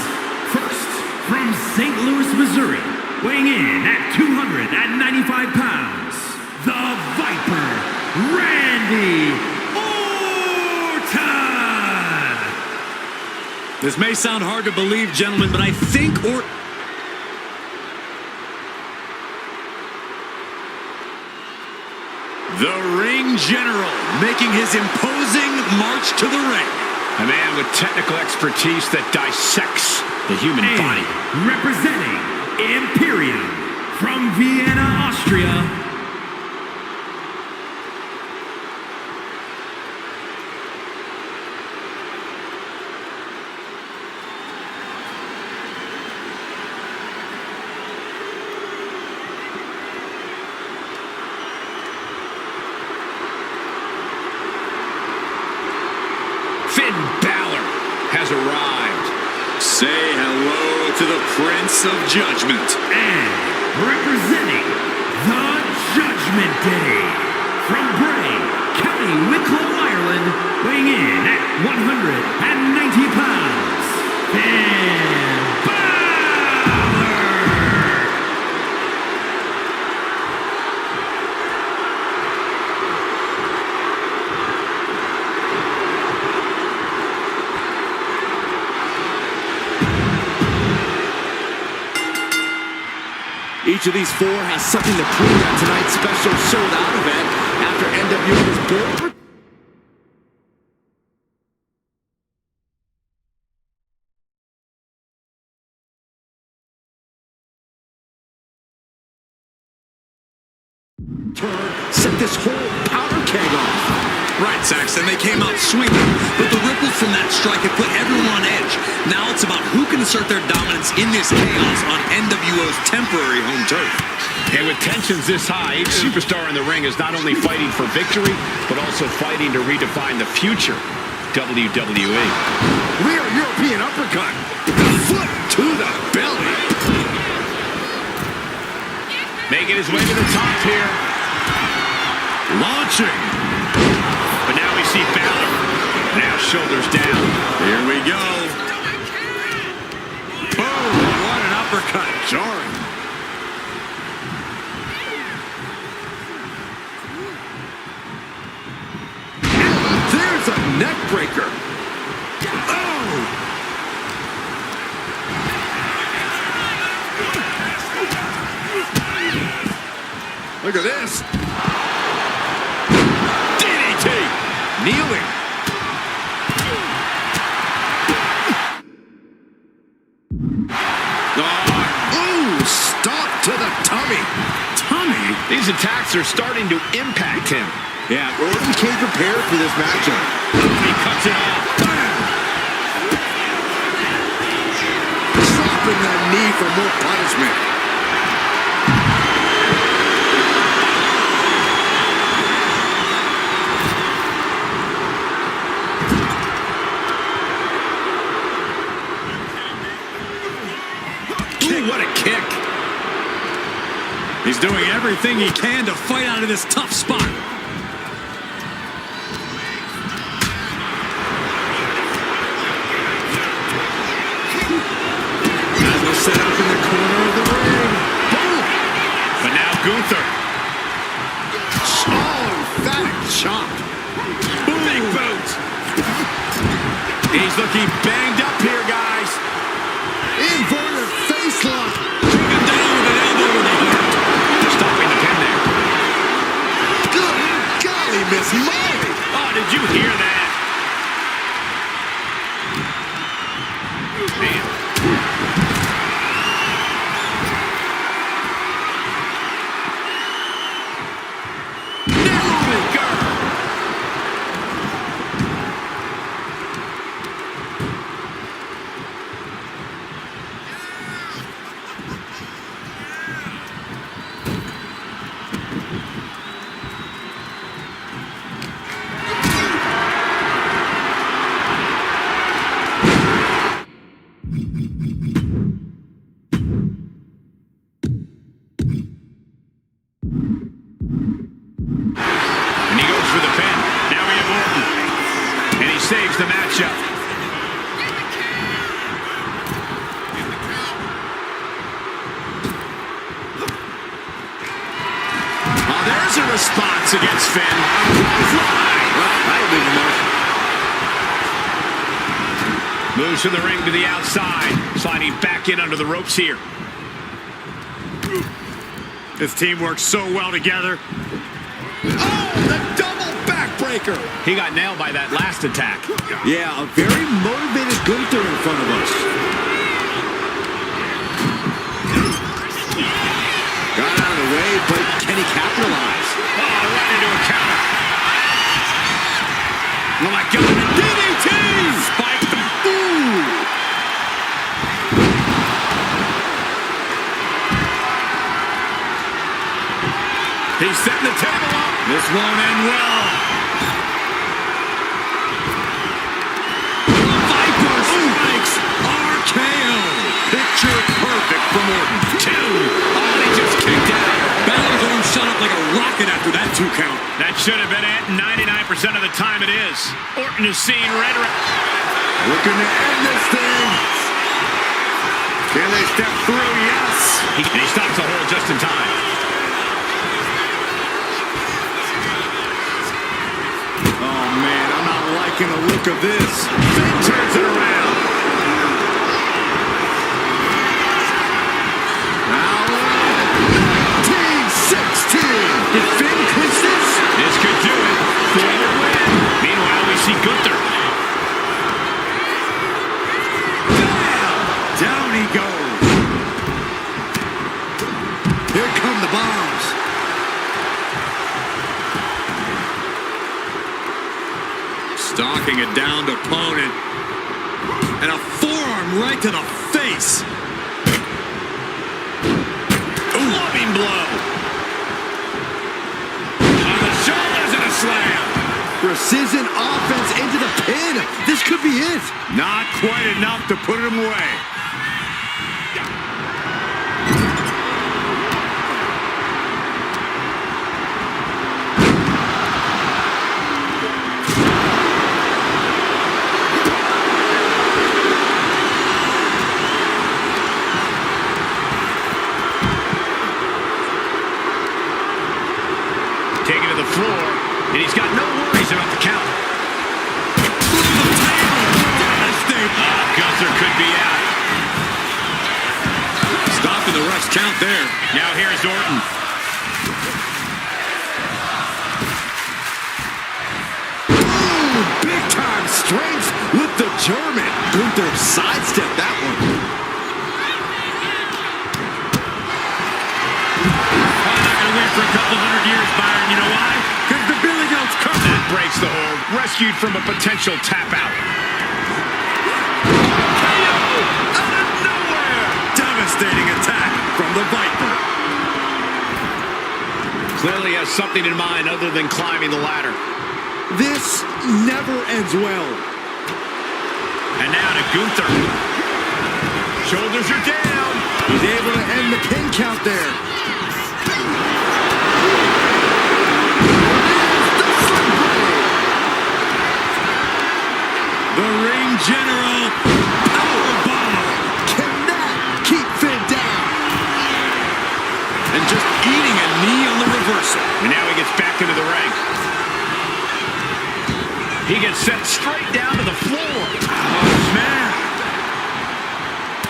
first, from St. Louis, Missouri, weighing in at 295 pounds, the Viper, Randy Orton. This may sound hard to believe, gentlemen, but I think The Ring General making his imposing march to the ring. A man with technical expertise that dissects the human body. Representing Imperium from Vienna, Austria, Finn Balor has arrived. Say hello to the Prince of Judgment. And representing the Judgment Day, from Bray, County Wicklow, Ireland, weighing in at 190 pounds, Finn Balor! Each of these four has something to prove at tonight's special showdown event after NWO was built. Set this whole powder keg off. Right, Saxton, they came out swinging, but the ripples from that strike had put everyone on edge. Now it's about who can assert their dominance in this chaos on NWO's temporary home turf. And with tensions this high, each superstar in the ring is not only fighting for victory, but also fighting to redefine the future WWE. Rear European uppercut. Foot to the belly. Making his way to the top here. Launching. But now we see Balor. Now shoulders down. Here we go. Boom! What an uppercut. Jarring. And there's a neck breaker. Oh! Look at this. Kneeling. Oh, stop to the tummy. Tummy? These attacks are starting to impact him. Yeah, Orton came prepared for this matchup. He cuts it off. Dropping the knee for more punishment. What a kick. He's doing everything he can to fight out of this tough spot. As we're set up in the corner of the ring. Boom! But now Gunther. Oh, emphatic chop. Big boot. He's looking banged up here, guys. Inverted face lock. Driven down with an elbow to the heart. Stopping the pin there. Good golly, Miss Molly. Oh, did you hear that? Man. Saves the matchup. Oh, there's a response against Finn. Moves from the ring to the outside. Sliding back in under the ropes here. This team works so well together. Oh, the double backbreaker. He got nailed by that last attack. Yeah, a very motivated Gunther in front of us. Got out of the way, but can he capitalize? Oh, right into a counter. Oh my God, DDT! Spike. Ooh! He's setting the table up. This won't end well. Viper strikes. RKO. Picture perfect from Orton. 2. Oh, he just kicked out. Balor's arm shot up like a rocket after that 2 count. That should have been it. 99% of the time it is. Orton is seeing red. Looking to end this thing. Can they step through? Yes. He stops the hold just in time. Oh, man, I'm not liking the look of this. Finn turns it around. Now, 1916. Did Finn clinch this? This could do it. Finn would win. Meanwhile, we see Gunther. Down he goes. Here come the bombs. Stalking a downed opponent. And a forearm right to the face. Loving blow. On the shoulders and a slam. Precision offense into the pin. This could be it. Not quite enough to put him away. Taken to the floor, and he's got no worries about the count. Gunther could be out. Stopping the rush count there. Now here's Orton. Ooh, big time strength with the German. Gunther sidestepped that one. Probably not going to win for a couple hundred years, Byron. You know why? Because the Billy Goat's coming. That breaks the hold. Rescued from a potential tap out. Devastating attack from the Viper. Clearly has something in mind other than climbing the ladder. This never ends well. And now to Gunther. Shoulders are down. He's able to end the pin count there. The ring general. Powerbomb. Can that keep Finn down? And just eating a knee on the reversal. And now he gets back into the ring. He gets sent straight down to the floor. Oh, man.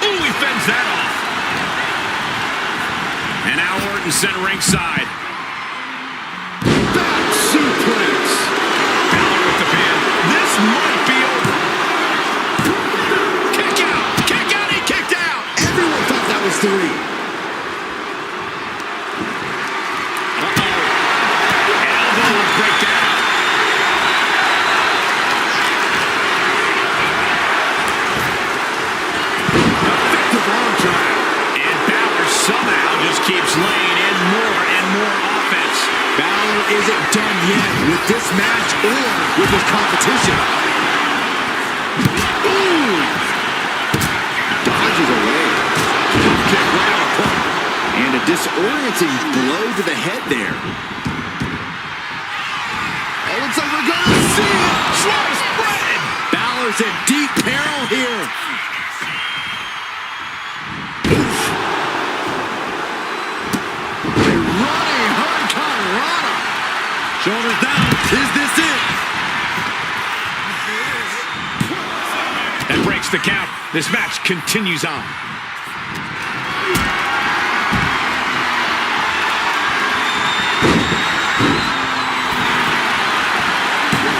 Ooh, he fends that off. And now Orton sent ringside. Back suplex. Balor with the pin. This might be over. Kick out. Kick out. He kicked out. Everyone thought that was 3. Elbow will break down. Effective arm drag. And Balor somehow just keeps laying in more and more offense. Balor isn't done yet with this match or with his competition. Ooh! Dodges away. Kick right on the point. And a disorienting blow to the head there. Oh, looks like we're gonna see it! Slice bread. Balor's in deep peril here. A running hurricanrana. Shoulders down. Is this it? That breaks the count. This match continues on.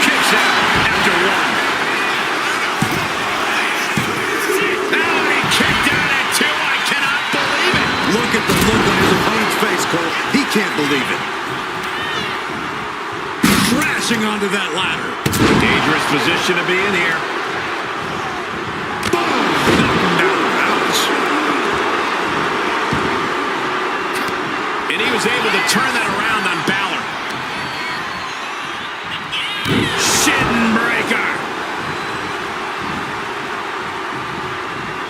Kicks out after 1. Now he kicked out at 2. I cannot believe it. Look at the look on his opponent's face, Cole. He can't believe it. Crashing onto that ladder. Dangerous position to be in here. Boom! Knock him down. Ouch. And he was able to turn that around on Balor. Shin breaker.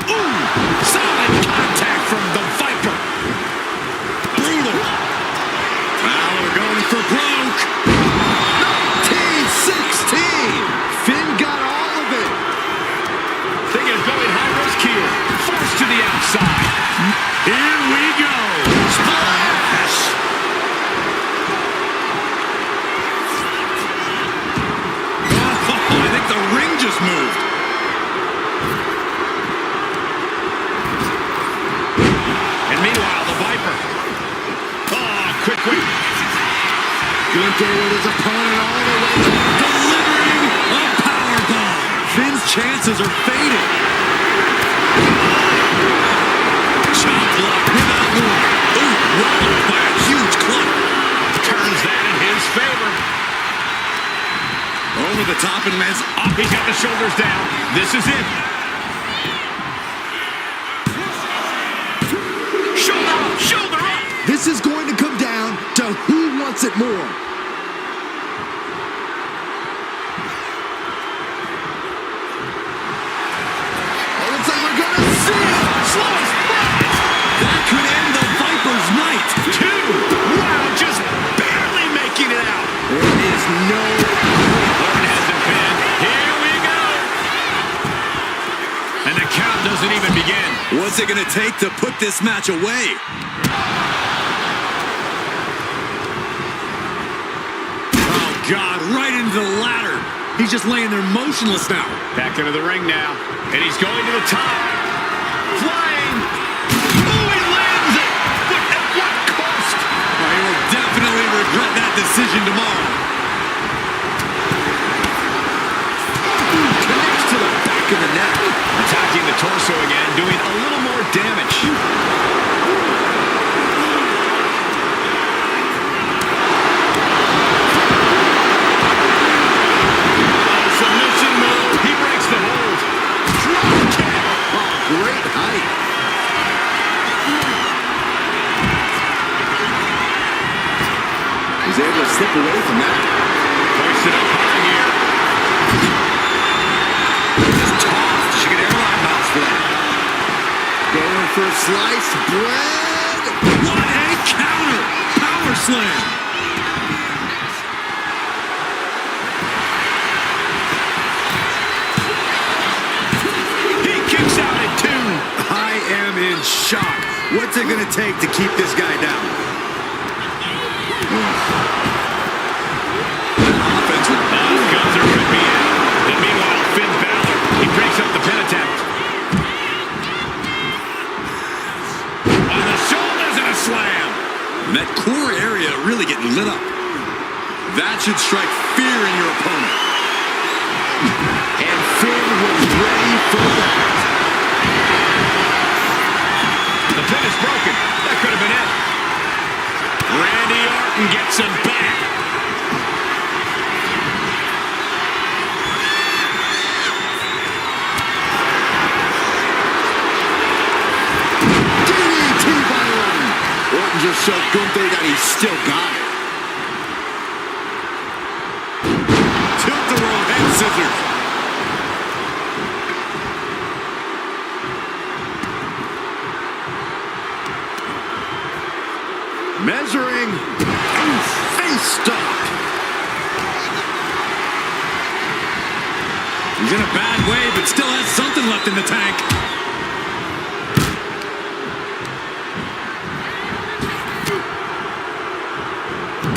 Ooh! Solid stay with his opponent all the way, delivering a powerbomb. Finn's chances are fading. Chop block without warning. Ooh, rolled by a huge club. Turns that in his favor. Over the top and lands up. He's got the shoulders down. This is it. Shoulder up, shoulder up. This is going to come down to who wants it more. Oh, looks like we're going to see it. Slow spot. That could end the Viper's night. 2. Wow, just barely making it out. There is no... Orton has the pin. Here we go. And the count doesn't even begin. What's it going to take to put this match away? Oh, God, right into the ladder. He's just laying there motionless now. Back into the ring now. And he's going to the top. Flying. Oh, he lands it. But at what cost? He will definitely regret that decision tomorrow. Connects to the back of the neck. Attacking the torso again, doing a little more damage. Submission move. He breaks the hold. Drop kick. Oh, great height. He's able to slip away from that. Hoisted up high here. Just tossed. She could airline bounce for that. Going for a sliced bread. What a counter. Power slam. He kicks out at 2. I am in shock. What's it going to take to keep this guy down? Offense with Gunther could be in. And meanwhile, Finn Balor, he breaks up the pin attempt. On the shoulders and a slam. And that core area really getting lit up. That should strike fear in your opponent. And Finn was ready for that. The pin is broken. That could have been it. Randy Orton gets him back. DDT by Orton. Orton just showed Gunther that he's still got it. Tilt-a-whirl head scissors. Measuring. Face stop. He's in a bad way, but still has something left in the tank.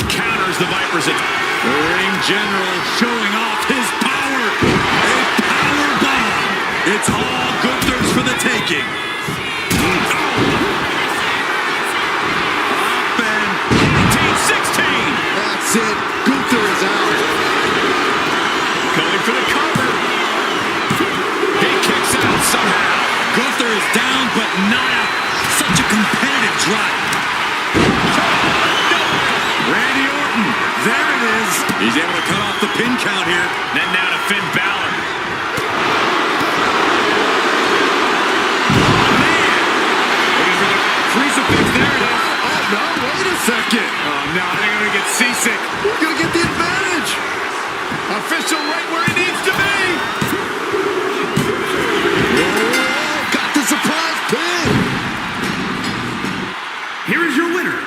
Counters the Vipers. The ring general showing off his power. A power bomb. It's all Gunther's for the taking. Up and 19-16. That's it. Gunther is out. Going for the cover. He kicks out somehow. Gunther is down, but not out. Such a competitive drive. Randy Orton, there it is. He's able to cut off the pin count here. Then now to Finn Balor. Looking for the crucifix, there it is. Oh, no, wait a second. Oh, no, they're going to get seasick. We're going to get the advantage. Official right where he needs to be. Oh, got the surprise pin. Here is your winner,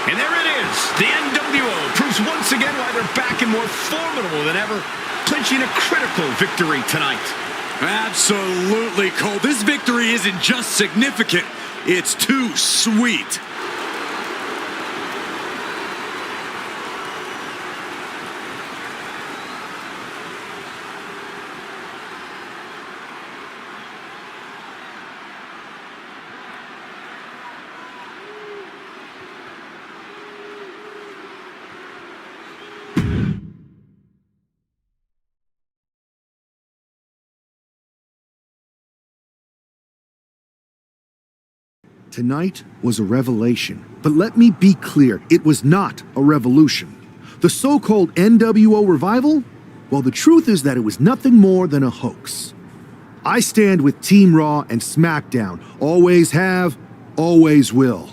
And there it is. The NWO proves once again why they're back and more formidable than ever, clinching a critical victory tonight. Absolutely, Cole. This victory isn't just significant. It's too sweet. Tonight was a revelation, but let me be clear, it was not a revolution. The so-called NWO revival? Well, the truth is that it was nothing more than a hoax. I stand with Team Raw and SmackDown. Always have, always will.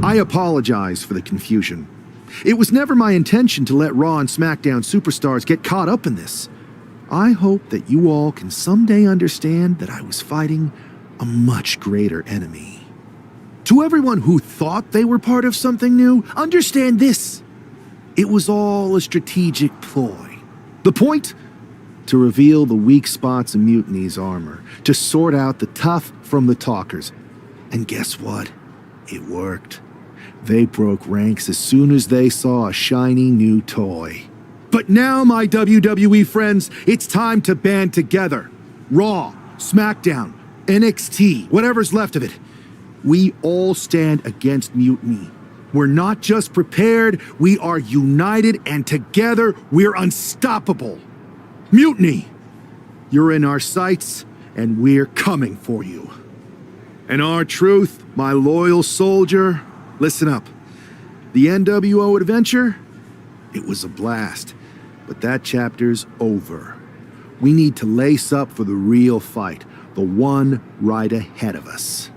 I apologize for the confusion. It was never my intention to let Raw and SmackDown superstars get caught up in this. I hope that you all can someday understand that I was fighting a much greater enemy. To everyone who thought they were part of something new, understand this. It was all a strategic ploy. The point? To reveal the weak spots in Mutiny's armor, to sort out the tough from the talkers. And guess what? It worked. They broke ranks as soon as they saw a shiny new toy. But now, my WWE friends, it's time to band together. Raw, SmackDown, NXT, whatever's left of it. We all stand against Mutiny. We're not just prepared, we are united, and together we're unstoppable. Mutiny! You're in our sights, and we're coming for you. And R-Truth, my loyal soldier, listen up. The NWO adventure? It was a blast, but that chapter's over. We need to lace up for the real fight, the one right ahead of us.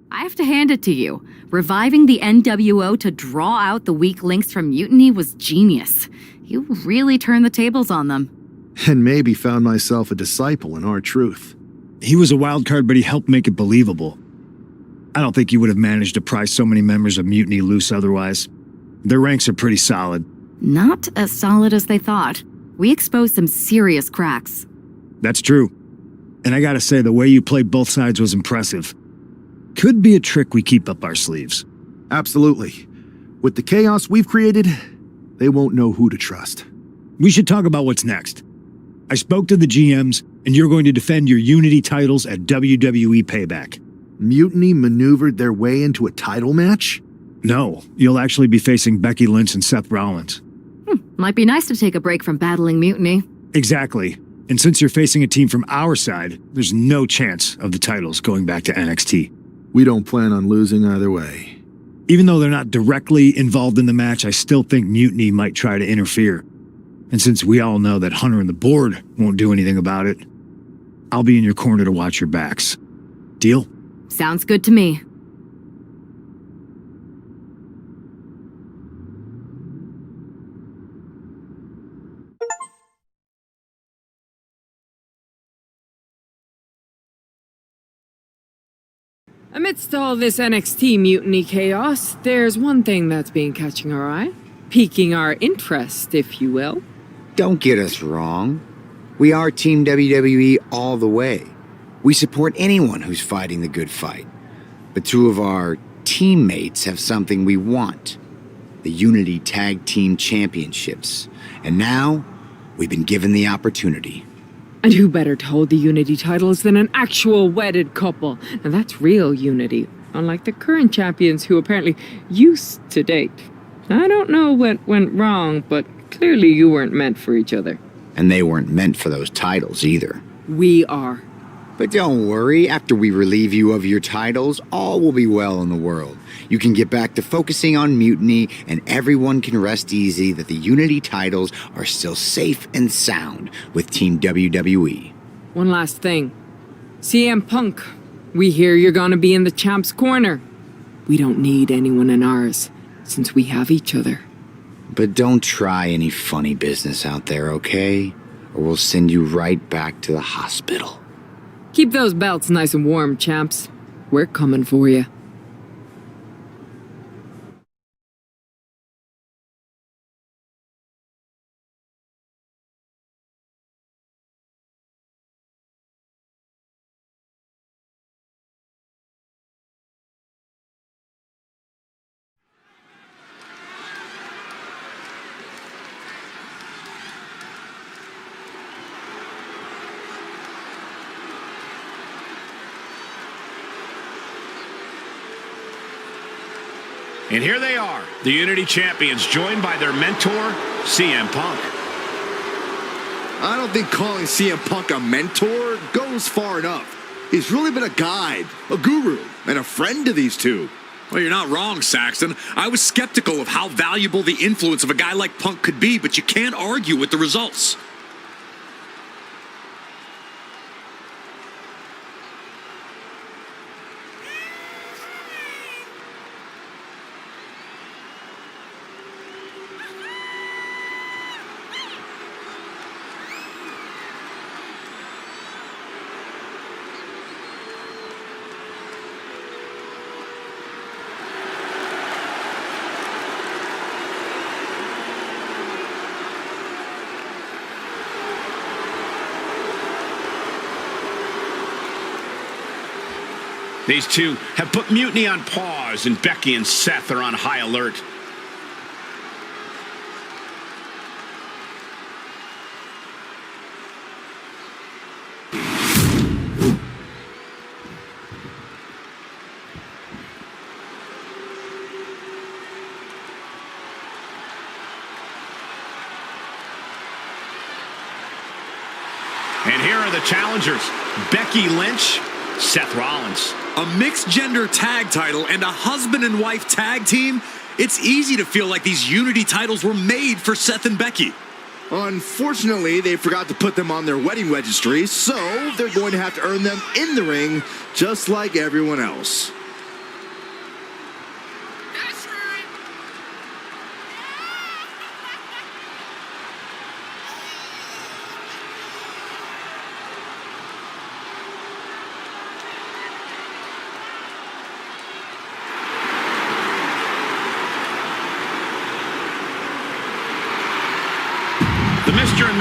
I have to hand it to you. Reviving the NWO to draw out the weak links from Mutiny was genius. You really turned the tables on them. And maybe found myself a disciple in R-Truth. He was a wild card, but he helped make it believable. I don't think he would have managed to pry so many members of Mutiny loose otherwise. Their ranks are pretty solid. Not as solid as they thought. We exposed some serious cracks. That's true. And I gotta say, the way you played both sides was impressive. Could be a trick we keep up our sleeves. Absolutely. With the chaos we've created, they won't know who to trust. We should talk about what's next. I spoke to the GMs, and you're going to defend your Unity titles at WWE Payback. Mutiny maneuvered their way into a title match? No, you'll actually be facing Becky Lynch and Seth Rollins. Might be nice to take a break from battling Mutiny. Exactly. And since you're facing a team from our side, there's no chance of the titles going back to NXT. We don't plan on losing either way. Even though they're not directly involved in the match, I still think Mutiny might try to interfere. And since we all know that Hunter and the board won't do anything about it, I'll be in your corner to watch your backs. Deal? Sounds good to me. Amidst all this NXT mutiny chaos, there's one thing that's been catching our eye, piquing our interest, if you will. Don't get us wrong. We are Team WWE all the way. We support anyone who's fighting the good fight. But two of our teammates have something we want. The Unity Tag Team Championships. And now, we've been given the opportunity. And who better to hold the Unity titles than an actual wedded couple? Now that's real unity, unlike the current champions who apparently used to date. I don't know what went wrong, but clearly you weren't meant for each other. And they weren't meant for those titles either. We are. But don't worry, after we relieve you of your titles, all will be well in the world. You can get back to focusing on Mutiny, and everyone can rest easy that the Unity titles are still safe and sound with Team WWE. One last thing. CM Punk, we hear you're gonna be in the champ's corner. We don't need anyone in ours, since we have each other. But don't try any funny business out there, okay? Or we'll send you right back to the hospital. Keep those belts nice and warm, champs. We're coming for you. And here they are, the Unity Champions, joined by their mentor, CM Punk. I don't think calling CM Punk a mentor goes far enough. He's really been a guide, a guru, and a friend to these two. Well, you're not wrong, Saxton. I was skeptical of how valuable the influence of a guy like Punk could be, but you can't argue with the results. These two have put Mutiny on pause, and Becky and Seth are on high alert. And here are the challengers, Becky Lynch, Seth Rollins. A mixed-gender tag title and a husband and wife tag team? It's easy to feel like these Unity titles were made for Seth and Becky. Unfortunately, they forgot to put them on their wedding registry, so they're going to have to earn them in the ring, just like everyone else. The Mr. and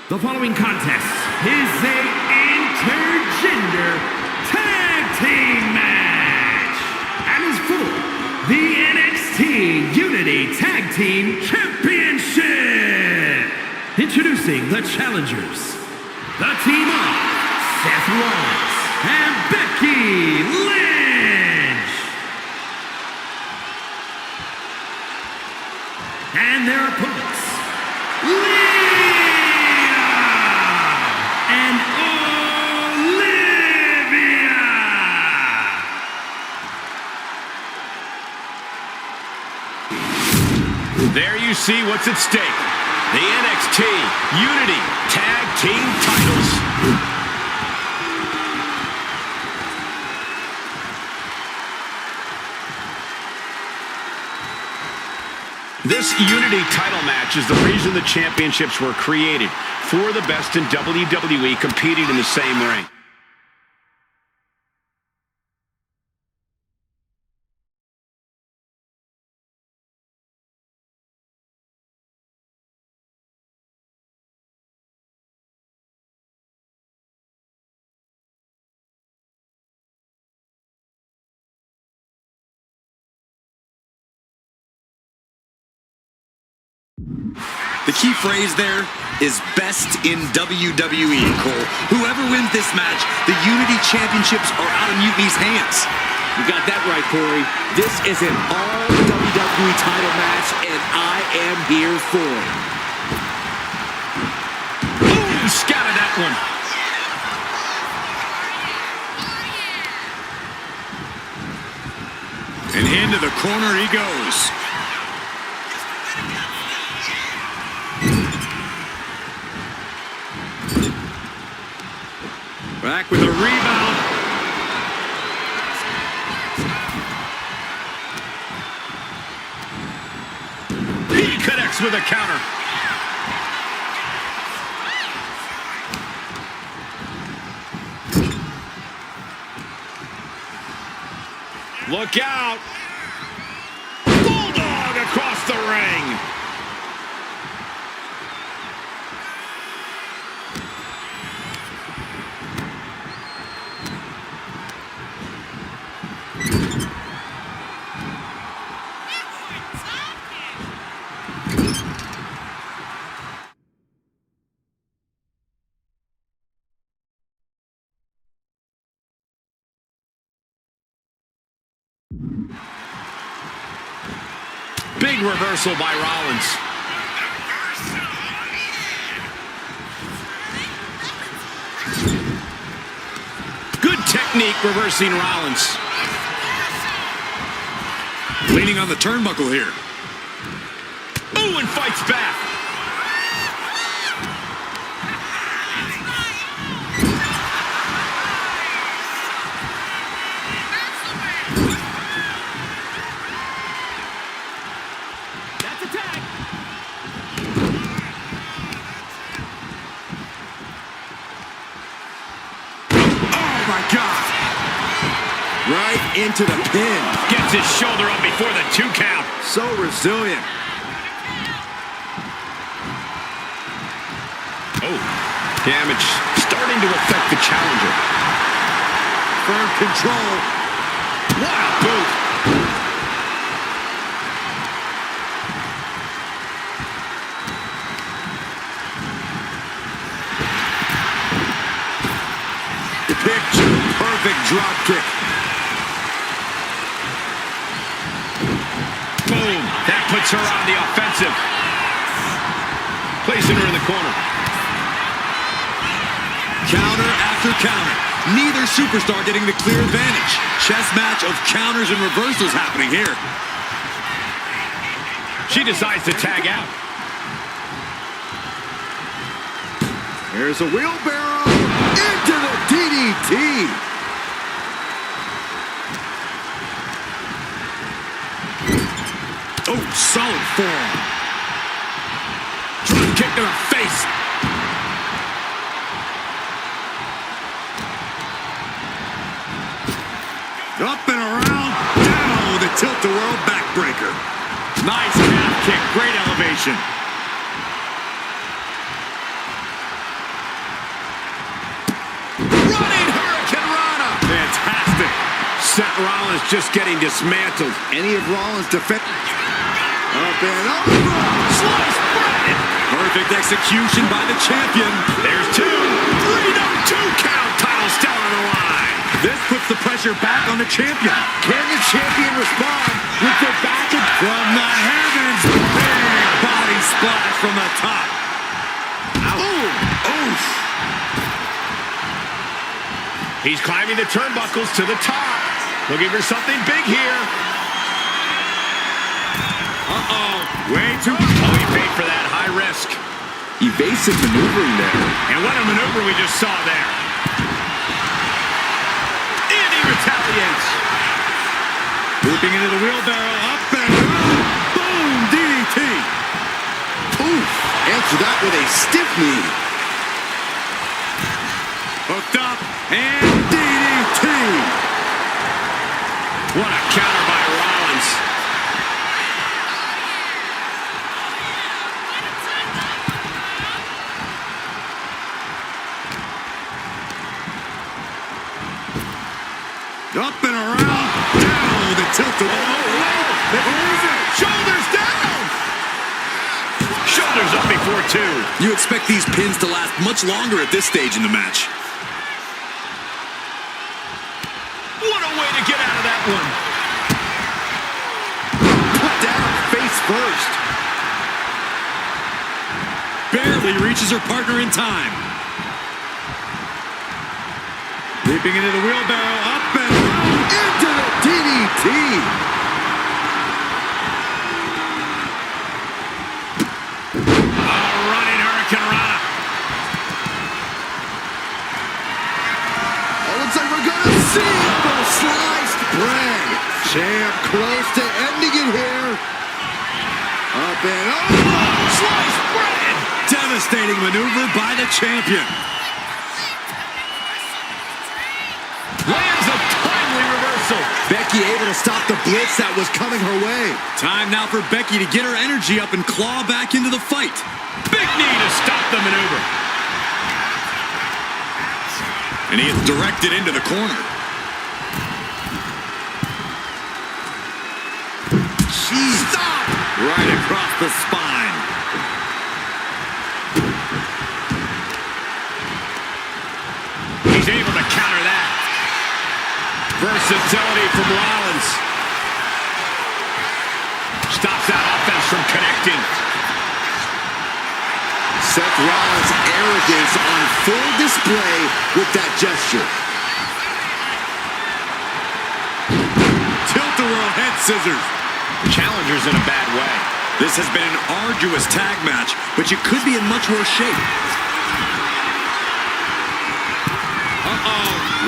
The following contest is a intergender tag team match and is for the NXT Unity Tag Team Championship. Introducing the challengers, the team of Seth Rollins and Becky Lynch. And their opponents, there you see what's at stake. The NXT Unity Tag Team titles. This Unity title match is the reason the championships were created. For the best in WWE competing in the same ring. The key phrase there is best in WWE, Cole. Whoever wins this match, the Unity Championships are out of Mutiny's hands. You got that right, Corey. This is an all-WWE title match, and I am here for it. Boom! Scouted that one. And into the corner he goes. Back with a rebound. He connects with a counter. Look out. Bulldog across the ring. Big reversal by Rollins. Good technique reversing Rollins. Leaning on the turnbuckle here. Ooh, and fights back. That's a tag. Oh, my God. Right into the pin. Gets his shoulder up before the 2 count. So resilient. Oh, damage starting to affect the challenger. Firm control. What a boot. Picture perfect drop kick. Boom. That puts her on the offensive. Placing her in the corner. Counter after counter. Neither superstar getting the clear advantage. Chess match of counters and reversals happening here. She decides to tag out. Here's a wheelbarrow into the DDT. Oh, solid form. Drop kick to the face. Up and around. Down with a tilt-a-whirl backbreaker. Nice calf kick. Great elevation. Running Hurricane Rana. Fantastic. Seth Rollins just getting dismantled. Any of Rollins' defense. Up and over. Slice bread. Perfect execution by the champion. There's 2. 3, no, 2 count. Title still on the line. This puts the pressure back on the champion. Can the champion respond with the back and From the heavens, big body splash from the top. Oof. He's climbing the turnbuckles to the top. Looking for something big here. Uh-oh. Way too... Oh, he paid for that. High risk. Evasive maneuvering there. And what a maneuver we just saw there. And he retaliates. Looping into the wheelbarrow. Up and around. Boom. DDT. Oof. Answer that with a stiff knee. Hooked up. And DDT. What a counter by Rollins. Up and around. Down with a tilt-a-whirl. Shoulders down. Shoulders up before 2. You expect these pins to last much longer at this stage in the match. What a way to get out of that one. Put down face first. Barely reaches her partner in time. Leaping into the wheelbarrow. Up and around. Into the DDT. Running Hurricane Rana. Oh, looks like we're gonna see the sliced bread. Champ close to ending it here. Up and over. Sliced bread. Devastating maneuver by the champion. Lands a timely reversal. Becky able to stop the blitz that was coming her way. Time now for Becky to get her energy up and claw back into the fight. Big knee to stop the maneuver. And he is directed into the corner. Stop! Right across the spine. He's able to counter that. Versatility from Rollins. reacting. Seth Rollins' arrogance on full display with that gesture. Tilt-a-whirl head scissors. Challenger's in a bad way. This has been an arduous tag match, but you could be in much worse shape.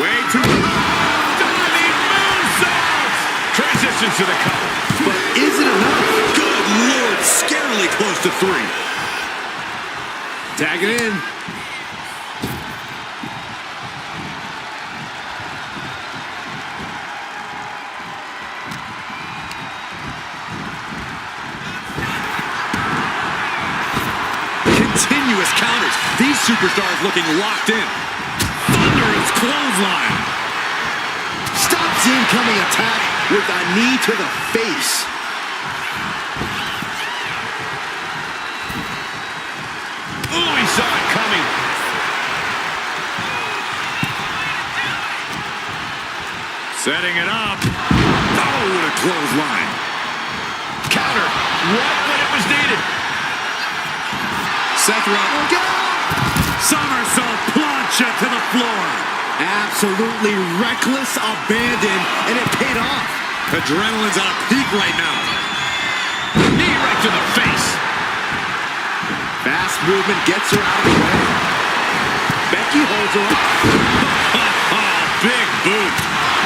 Way too diving moonsault. Transitions to the cover. But is it enough? Good Lord, scarily close to 3. Tag it in. Continuous counters. These superstars looking locked in. Thunderous clothesline. Stops the incoming attack with a knee to the face. Oh, he saw it coming. Setting it up. Oh, what a clothesline. Counter. Right when it was needed. Seth Rollins. Somersault plancha to the floor. Absolutely reckless abandon, and it paid off. Adrenaline's on a peak right now. Knee right to the face. Fast movement gets her out of the way. Becky holds her up. Big boot.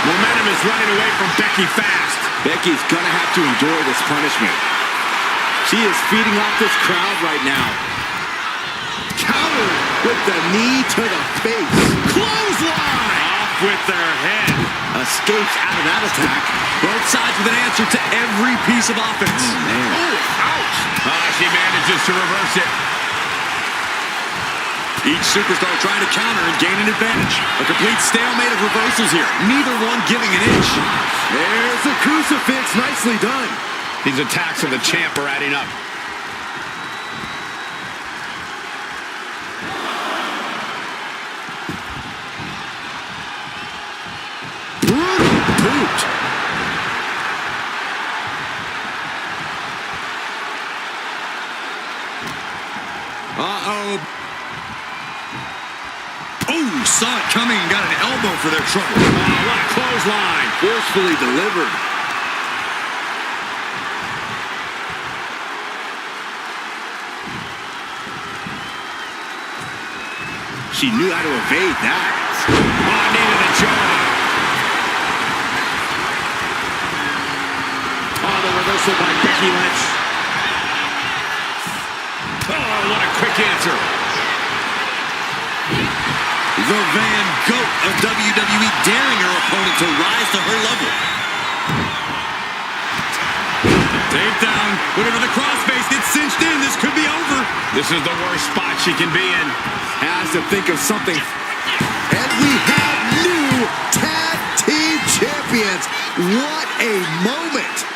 Momentum is running away from Becky fast. Becky's gonna have to endure this punishment. She is feeding off this crowd right now. Counter with the knee to the face. Clothesline. Off with their head. Escapes out of that attack. Both sides with an answer to every piece of offense. Man. Oh, ouch. She manages to reverse it. Each superstar trying to counter and gain an advantage. A complete stalemate of reversals here. Neither one giving an inch. There's the crucifix. Nicely done. These attacks of the champ are adding up. Brutal boot. Uh-oh. Oh, saw it coming and got an elbow for their trouble. Oh, what a clothesline. Forcefully delivered. She knew how to evade that. Oh, needed a jaw. Oh, the reversal by Becky Lynch. Oh, what a quick answer. The Van Goat of WWE daring her opponent to rise to her level. Tape down. Look at the crossface. It's cinched in. This could be over. This is the worst spot she can be in. Has to think of something. And we have new tag team champions. What a moment.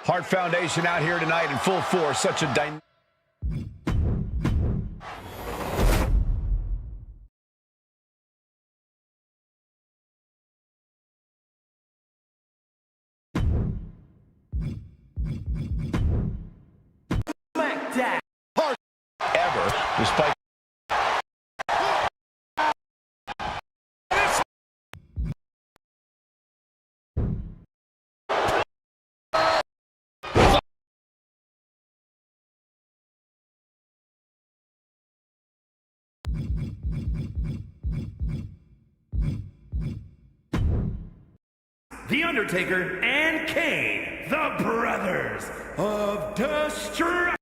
Hart Foundation out here tonight in full force. Such a dynamic. Ever, despite. The Undertaker and Kane, the Brothers of Destruction.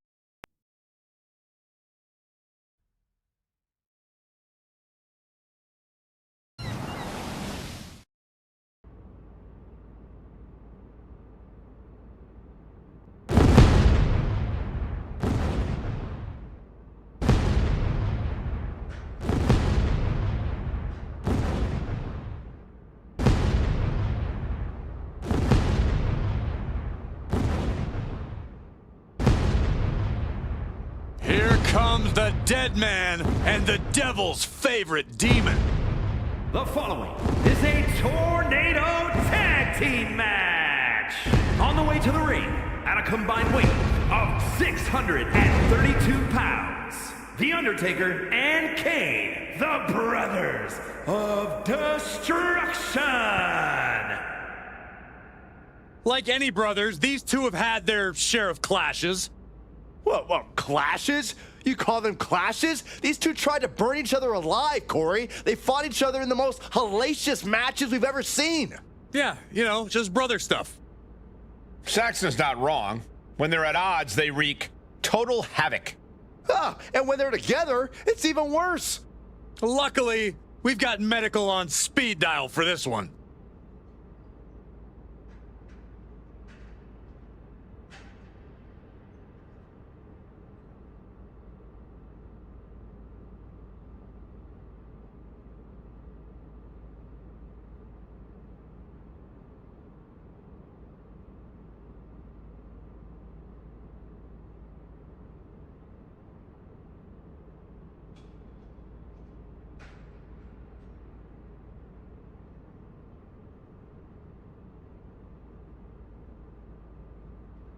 Here comes the dead man and the devil's favorite demon. The following is a tornado tag team match. On the way to the ring, at a combined weight of 632 pounds, The Undertaker and Kane, the Brothers of Destruction. Like any brothers, these two have had their share of clashes. What, clashes? You call them clashes? These two tried to burn each other alive, Corey. They fought each other in the most hellacious matches we've ever seen. Yeah, you know, just brother stuff. Saxon's not wrong. When they're at odds, they wreak total havoc. And when they're together, it's even worse. Luckily, we've got medical on speed dial for this one.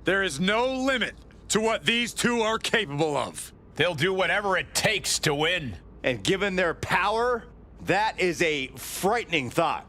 There is no limit to what these two are capable of. They'll do whatever it takes to win. And given their power, that is a frightening thought.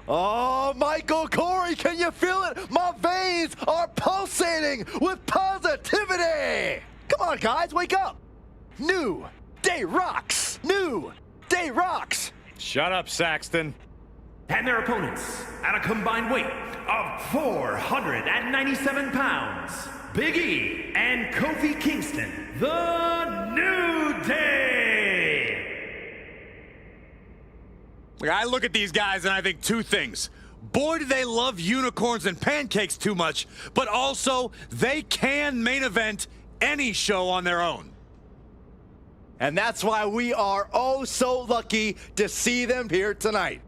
Oh, Michael, Corey, can you feel it? My veins are pulsating with positivity. Come on, guys, wake up. New Day rocks. New Day rocks. Shut up, Saxton. And their opponents, at a combined weight of 497 pounds, Big E and Kofi Kingston, the New Day. I look at these guys and I think two things. Boy, do they love unicorns and pancakes too much, but also they can main event any show on their own. And that's why we are oh so lucky to see them here tonight.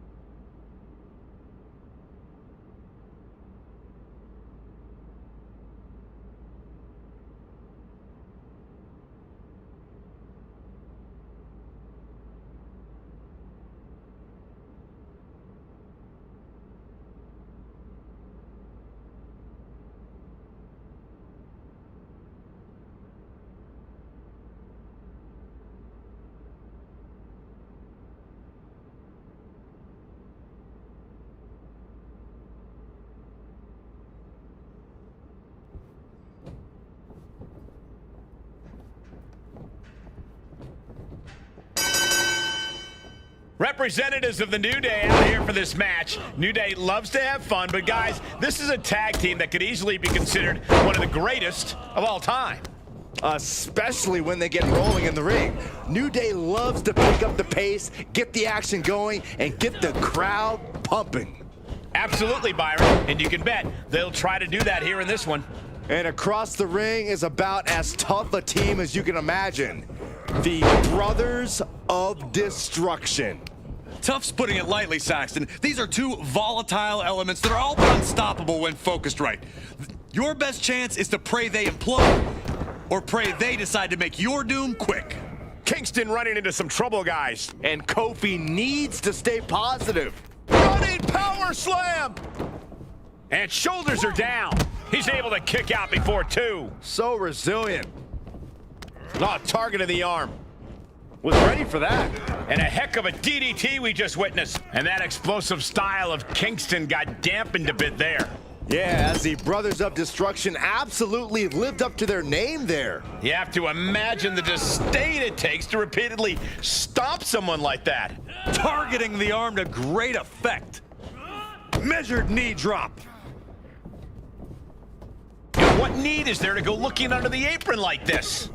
Representatives of the New Day out here for this match. New Day loves to have fun, but guys, this is a tag team that could easily be considered one of the greatest of all time. Especially when they get rolling in the ring. New Day loves to pick up the pace, get the action going, and get the crowd pumping. Absolutely, Byron. And you can bet they'll try to do that here in this one. And across the ring is about as tough a team as you can imagine. The Brothers of Destruction. Tough's putting it lightly, Saxton. These are two volatile elements that are all but unstoppable when focused right. Your best chance is to pray they implode, or pray they decide to make your doom quick. Kingston running into some trouble, guys. And Kofi needs to stay positive. Running power slam! And shoulders are down. He's able to kick out before 2. So resilient. Oh, target of the arm. Was ready for that. And a heck of a DDT we just witnessed. And that explosive style of Kingston got dampened a bit there. Yeah, as the Brothers of Destruction absolutely lived up to their name there. You have to imagine the disdain it takes to repeatedly stomp someone like that. Targeting the arm to great effect. Measured knee drop. And what need is there to go looking under the apron like this?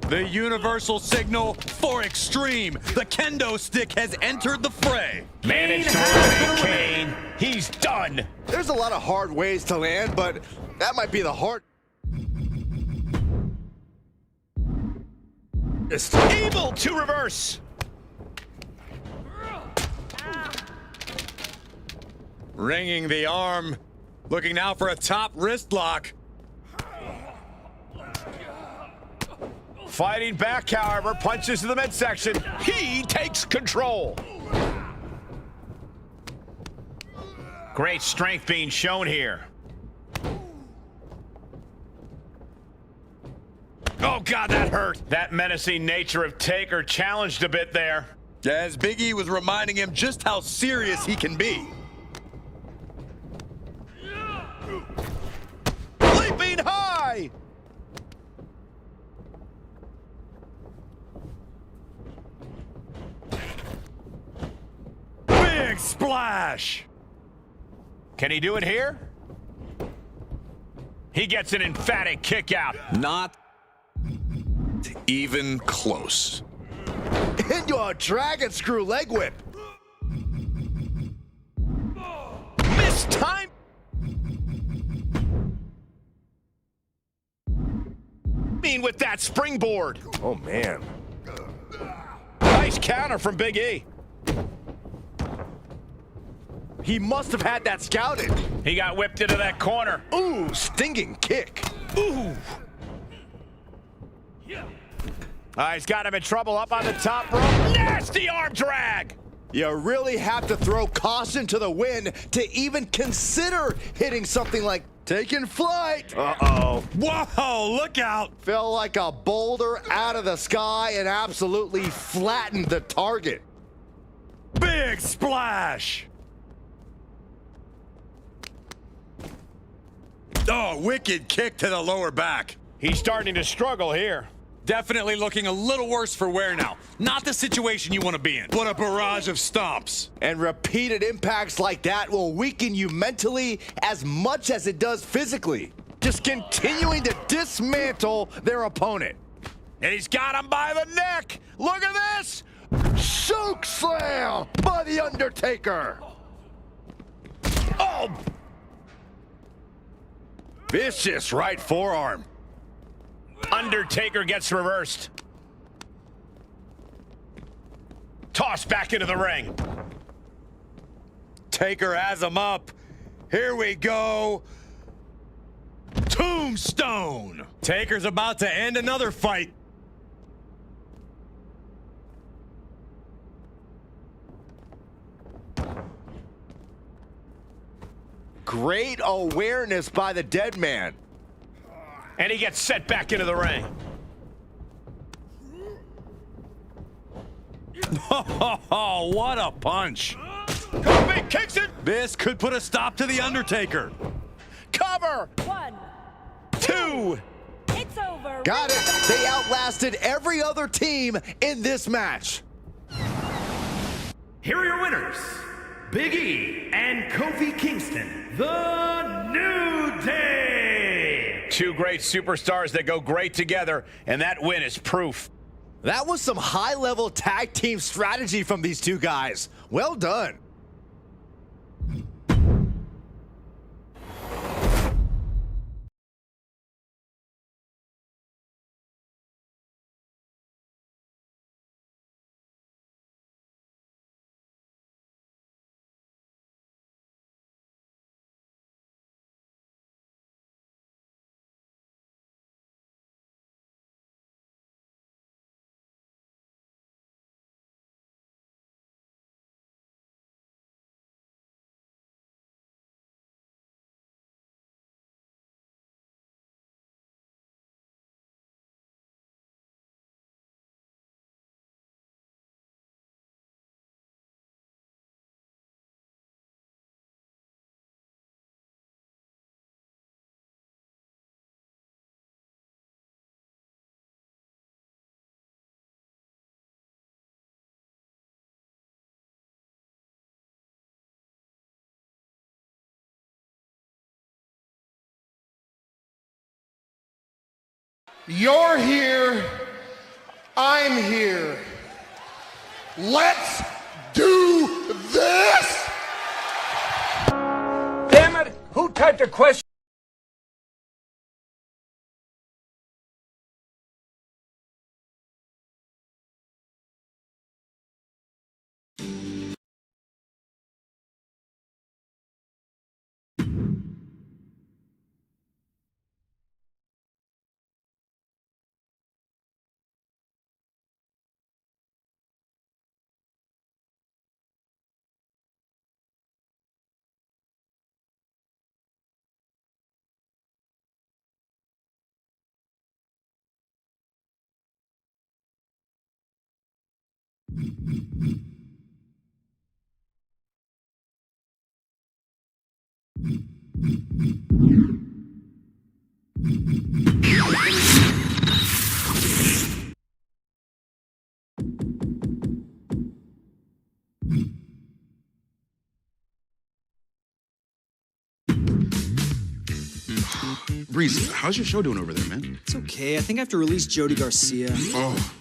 The universal signal for extreme. The kendo stick has entered the fray. Managed to eliminate Kane. He's done. There's a lot of hard ways to land, but that might be the hard. Able to reverse. Ringing the arm. Looking now for a top wrist lock. Fighting back, however, punches to the midsection. He takes control. Great strength being shown here. Oh, God, that hurt. That menacing nature of Taker challenged a bit there. As Big E was reminding him just how serious he can be. Leaping high! Big splash! Can he do it here? He gets an emphatic kick out. Not even close. Into a dragon screw leg whip. Missed time. With that springboard. Oh, man. Nice counter from Big E. He must have had that scouted. He got whipped into that corner. Ooh, stinging kick. Ooh. He's got him in trouble up on the top rope. Nasty arm drag. You really have to throw caution to the wind to even consider hitting something like taking flight. Uh-oh. Whoa, look out. Fell like a boulder out of the sky and absolutely flattened the target. Big splash. Oh, wicked kick to the lower back. He's starting to struggle here. Definitely looking a little worse for wear now. Not the situation you want to be in, but a barrage of stomps. And repeated impacts like that will weaken you mentally as much as it does physically. Just continuing to dismantle their opponent. And he's got him by the neck. Look at this. Choke slam by The Undertaker. Oh. Vicious right forearm. Undertaker gets reversed. Tossed back into the ring. Taker has him up. Here we go. Tombstone. Taker's about to end another fight. Great awareness by the dead man. And he gets set back into the ring. Oh, what a punch. Kofi kicks it. This could put a stop to The Undertaker. Cover. 1, 2. it's over. Got it. They outlasted every other team in this match. Here are your winners, Big E and Kofi Kingston, the New Day. Two great superstars that go great together, and that win is proof. That was some high-level tag team strategy from these two guys. Well done. You're here. I'm here. Let's do this! Damn it! Who typed a question? Breeze, how's your show doing over there, man? It's okay. I think I have to release Jody Garcia. Oh.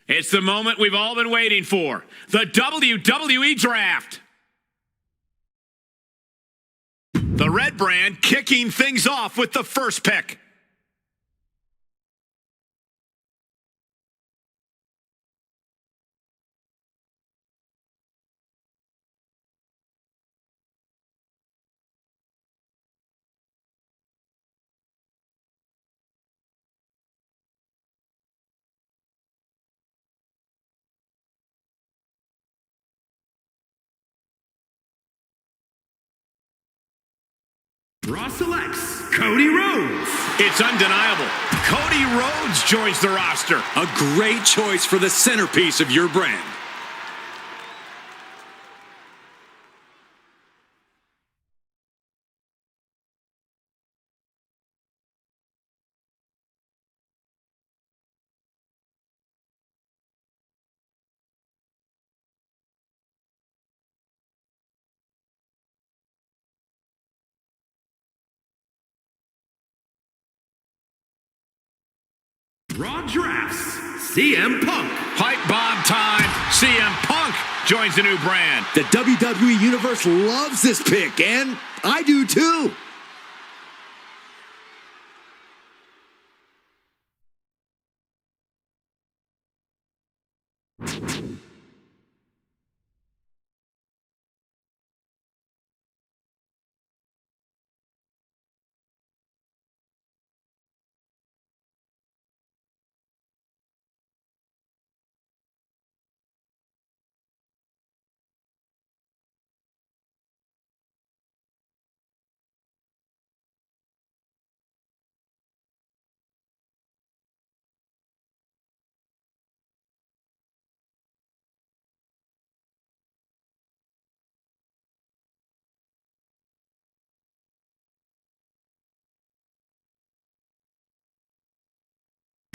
It's the moment we've all been waiting for. The WWE Draft. The Red Brand kicking things off with the first pick. Raw selects Cody Rhodes. It's undeniable. Cody Rhodes joins the roster. A great choice for the centerpiece of your brand. Raw drafts CM Punk. Pipe bomb time. CM Punk joins the new brand. The WWE Universe loves this pick, and I do too.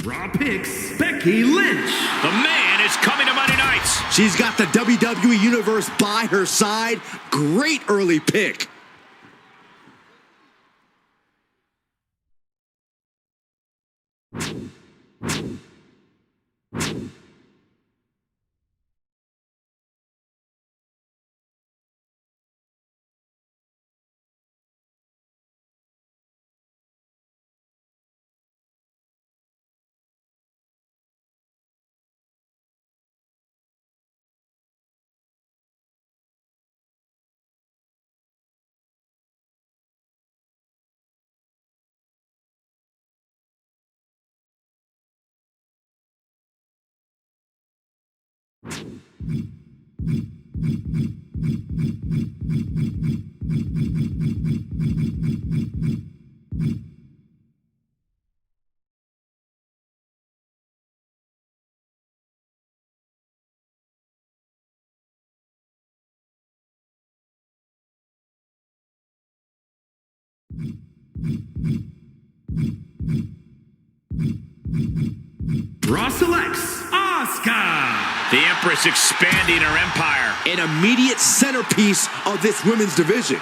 Raw picks Becky Lynch. The man is coming to Monday nights. She's got the WWE Universe by her side. Great early pick. Raw selects Asuka. The Empress expanding her empire. An immediate centerpiece of this women's division.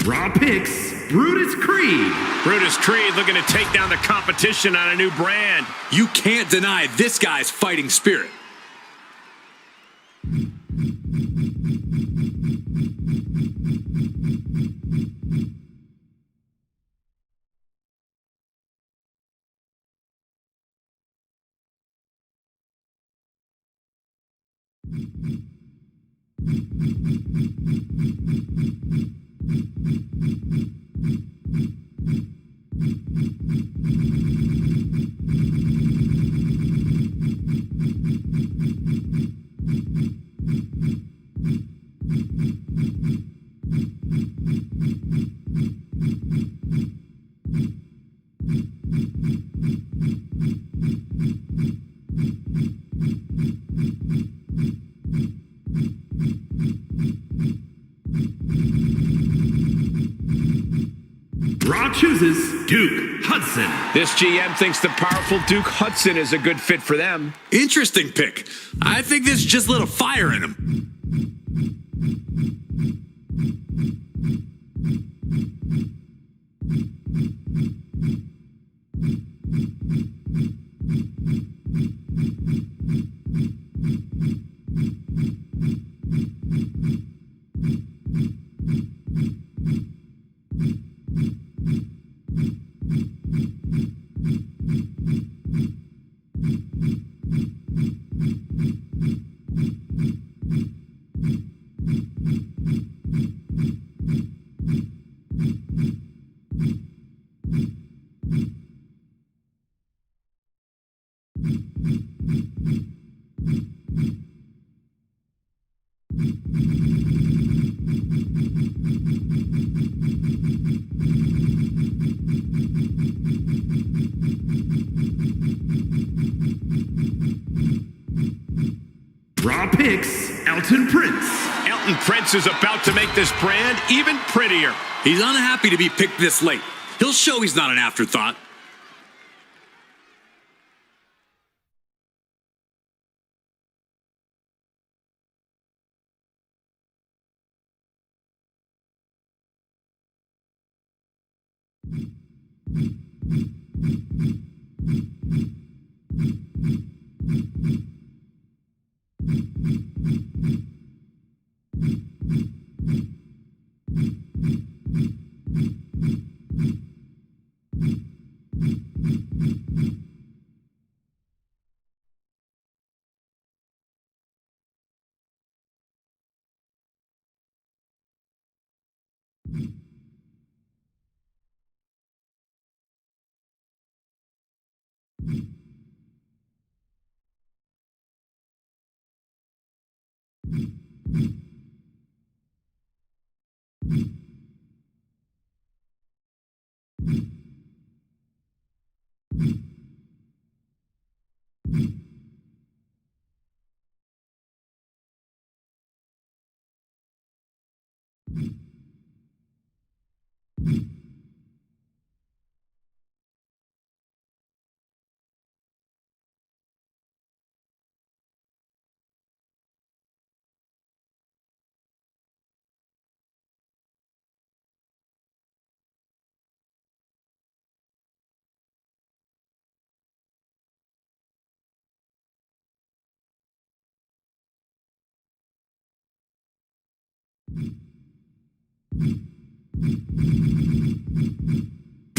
Raw picks Brutus Creed. Brutus Creed looking to take down the competition on a new brand. You can't deny this guy's fighting spirit. Raw chooses Duke Hudson. This GM thinks the powerful Duke Hudson is a good fit for them. Interesting pick. I think this just lit a fire in him. Raw picks, Elton Prince. Elton Prince is about to make this brand even prettier. He's unhappy to be picked this late. He'll show he's not an afterthought.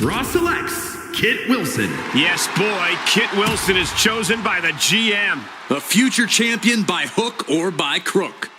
Raw selects Kit Wilson. Yes, boy, Kit Wilson is chosen by the GM. A future champion by hook or by crook.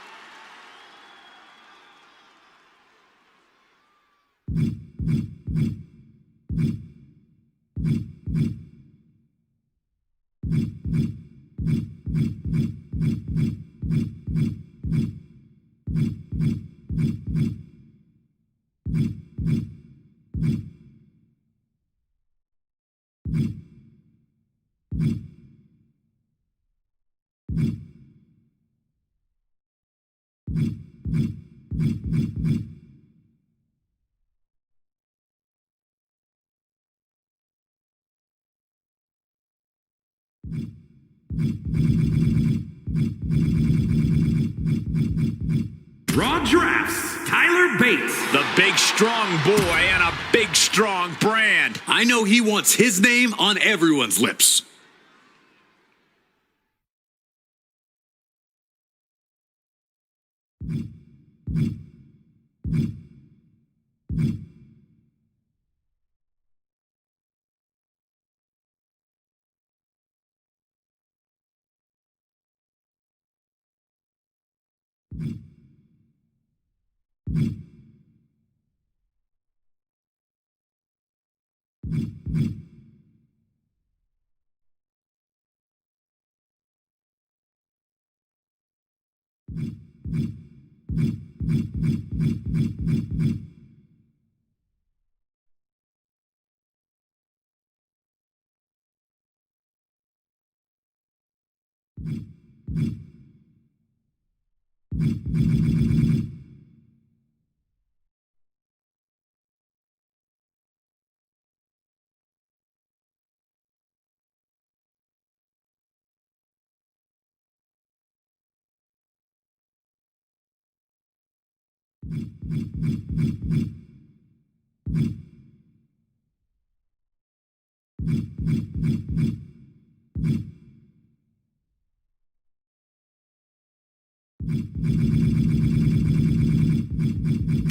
Raw drafts Tyler Bates. The big, strong boy and a big, strong brand. I know he wants his name on everyone's lips.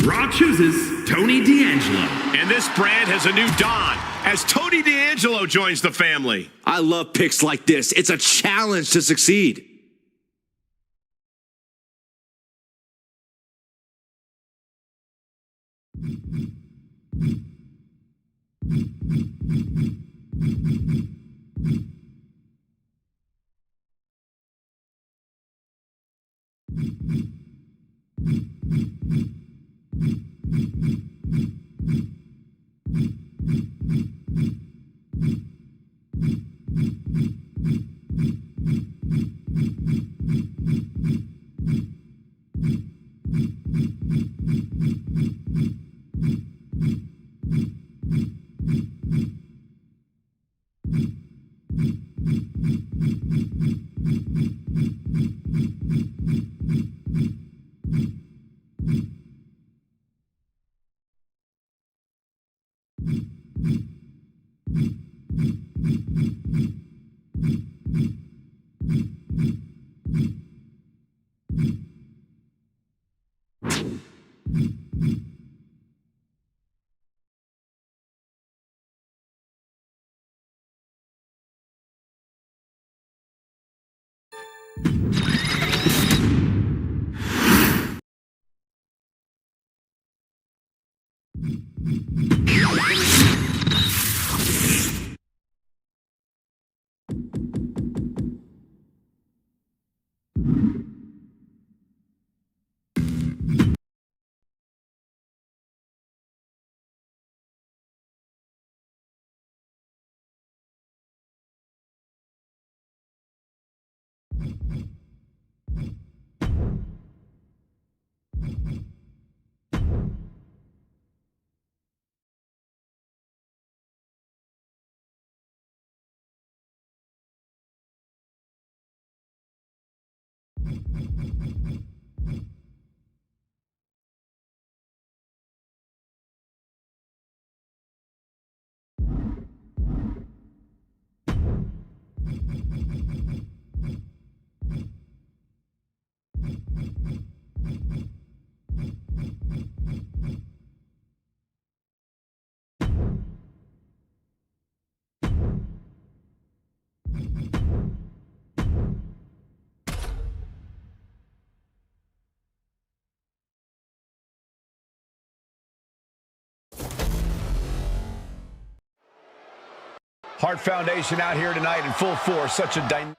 Raw chooses Tony D'Angelo. And this brand has a new Don as Tony D'Angelo joins the family. I love picks like this. It's a challenge to succeed. Hart Foundation out here tonight in full force. Such a dynamic.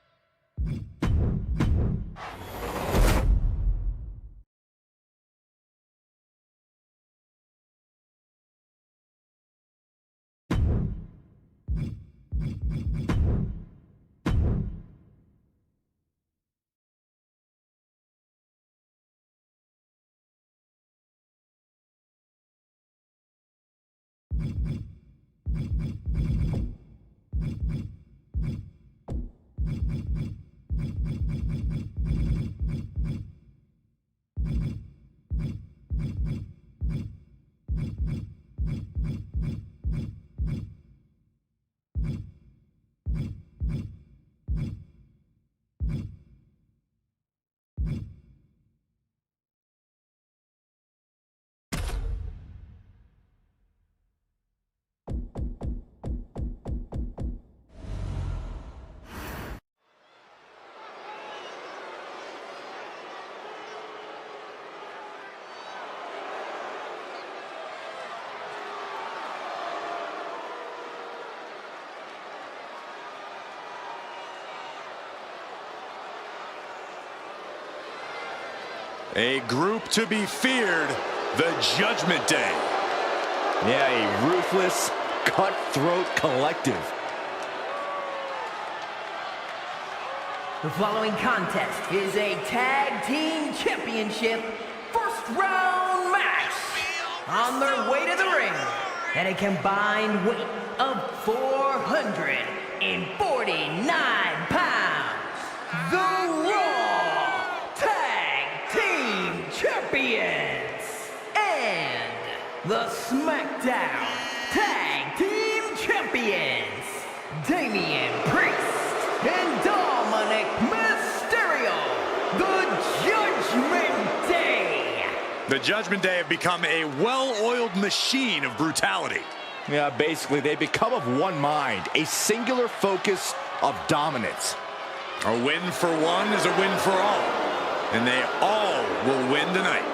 A group to be feared, the Judgment Day. Yeah, a ruthless, cutthroat collective. The following contest is a tag team championship first round match. On their way to the ring at a combined weight of 449 pounds, the Raw Tag Team Champions and the SmackDown Tag Team Champions, Damian Priest and Dominic Mysterio, the Judgment Day. The Judgment Day have become a well-oiled machine of brutality. Yeah, basically, they become of one mind, a singular focus of dominance. A win for one is a win for all, and they all will win tonight.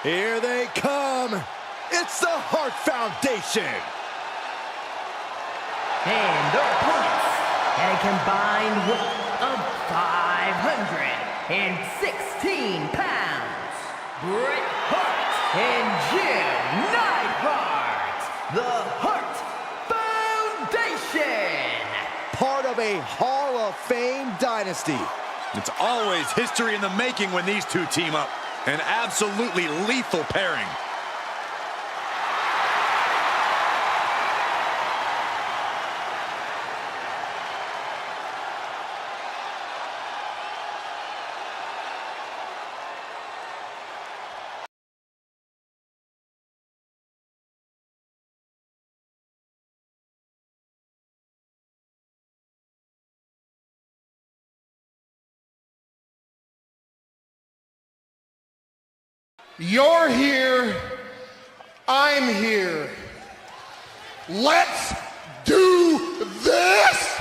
Here they come. It's the Hart Foundation. And their opponents at a combined weight of 516 pounds, Bret Hart and Jim Neidhart, the Hart Foundation. Part of a Hall of Fame dynasty. It's always history in the making when these two team up. An absolutely lethal pairing. You're here. I'm here. Let's do this!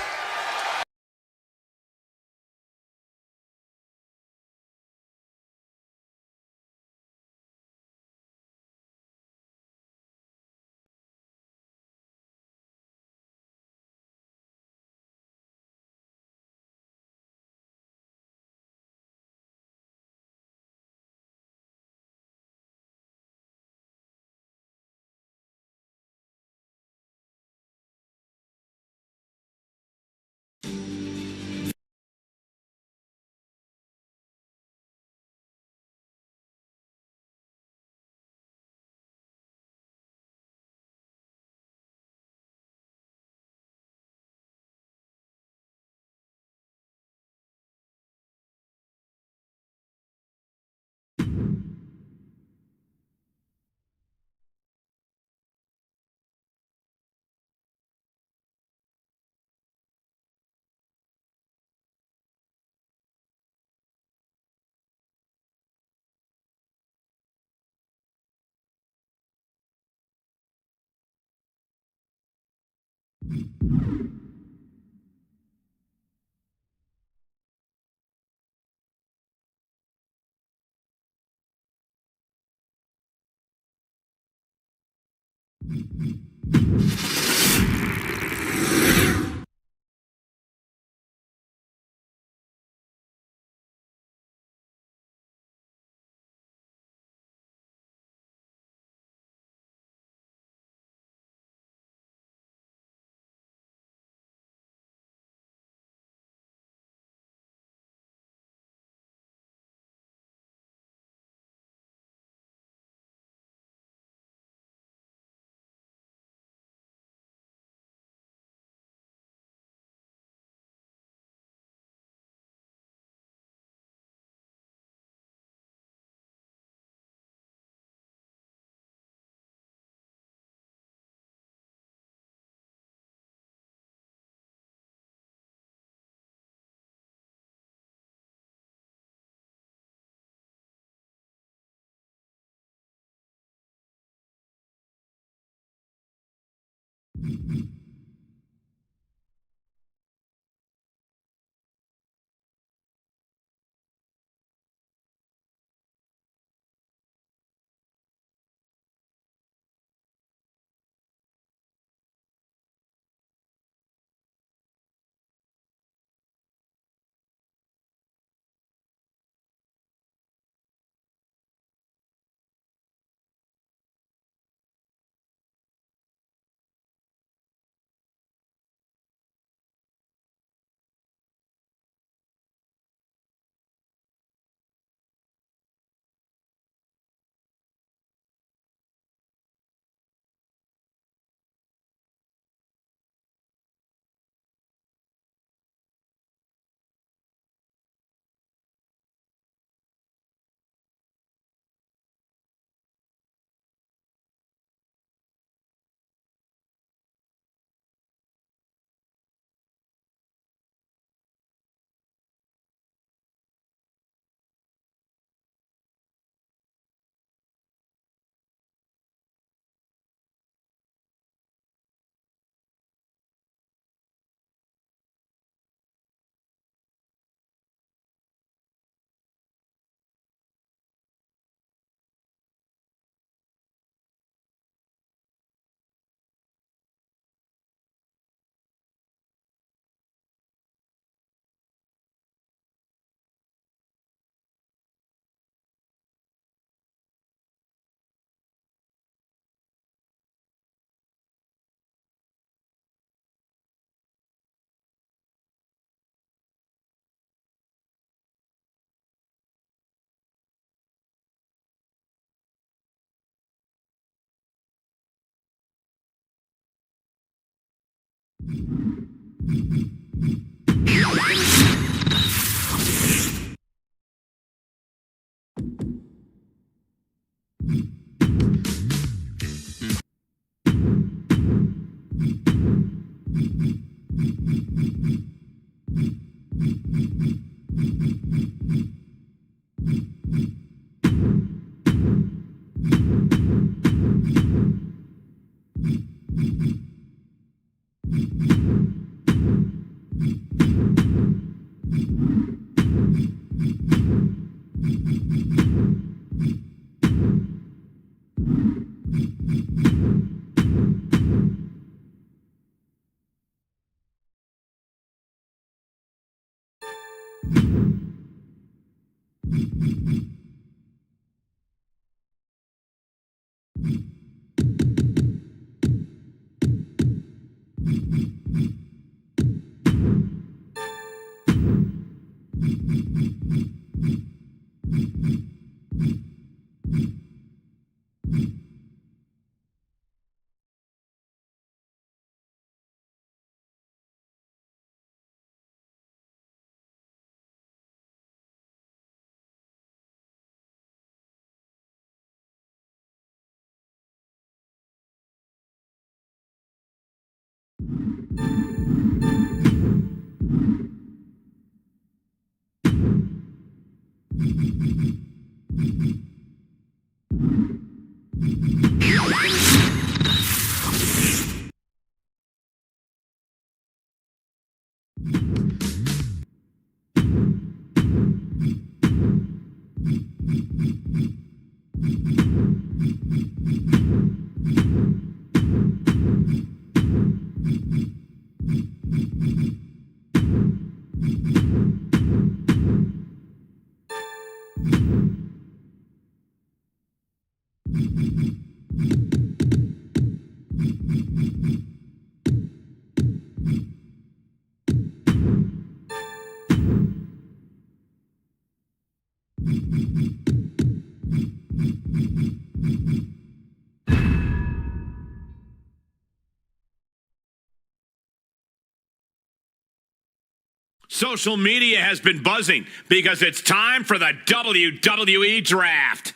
Social media has been buzzing because it's time for the WWE Draft.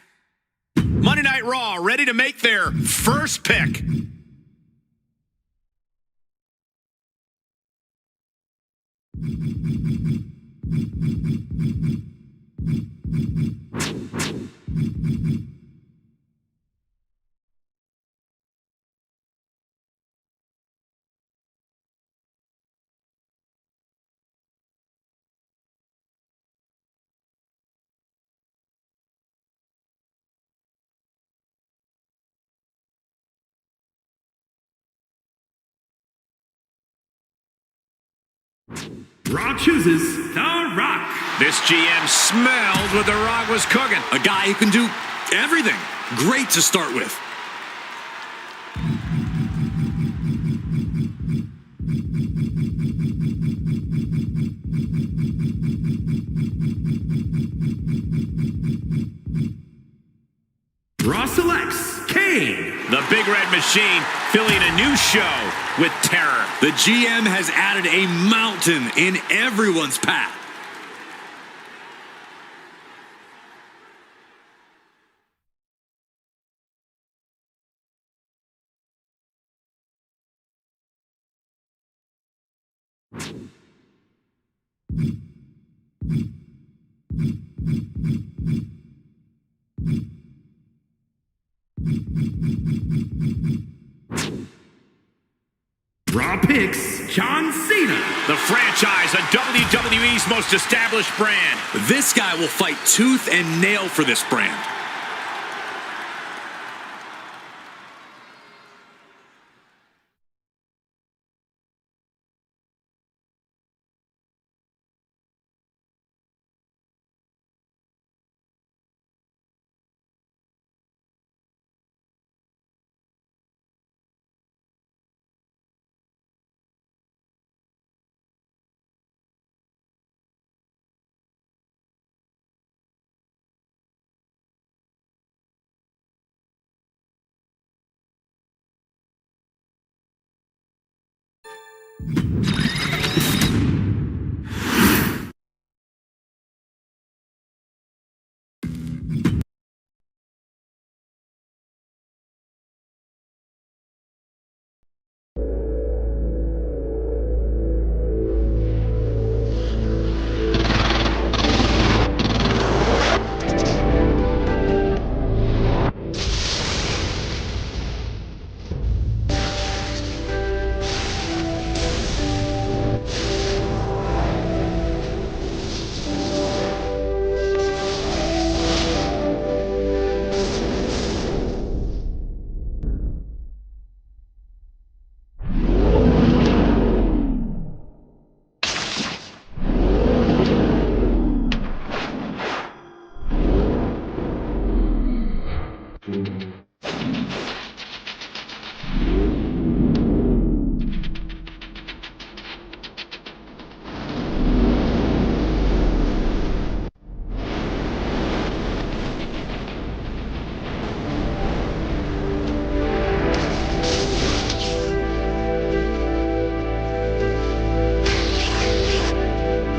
Monday Night Raw ready to make their first pick. Raw chooses The Rock. This GM smelled what The Rock was cooking. A guy who can do everything. Great to start with. Raw selects Kane. The Big Red Machine filling a new show with terror. The GM has added a mountain in everyone's path. Raw picks John Cena. The franchise, a WWE's most established brand. This guy will fight tooth and nail for this brand.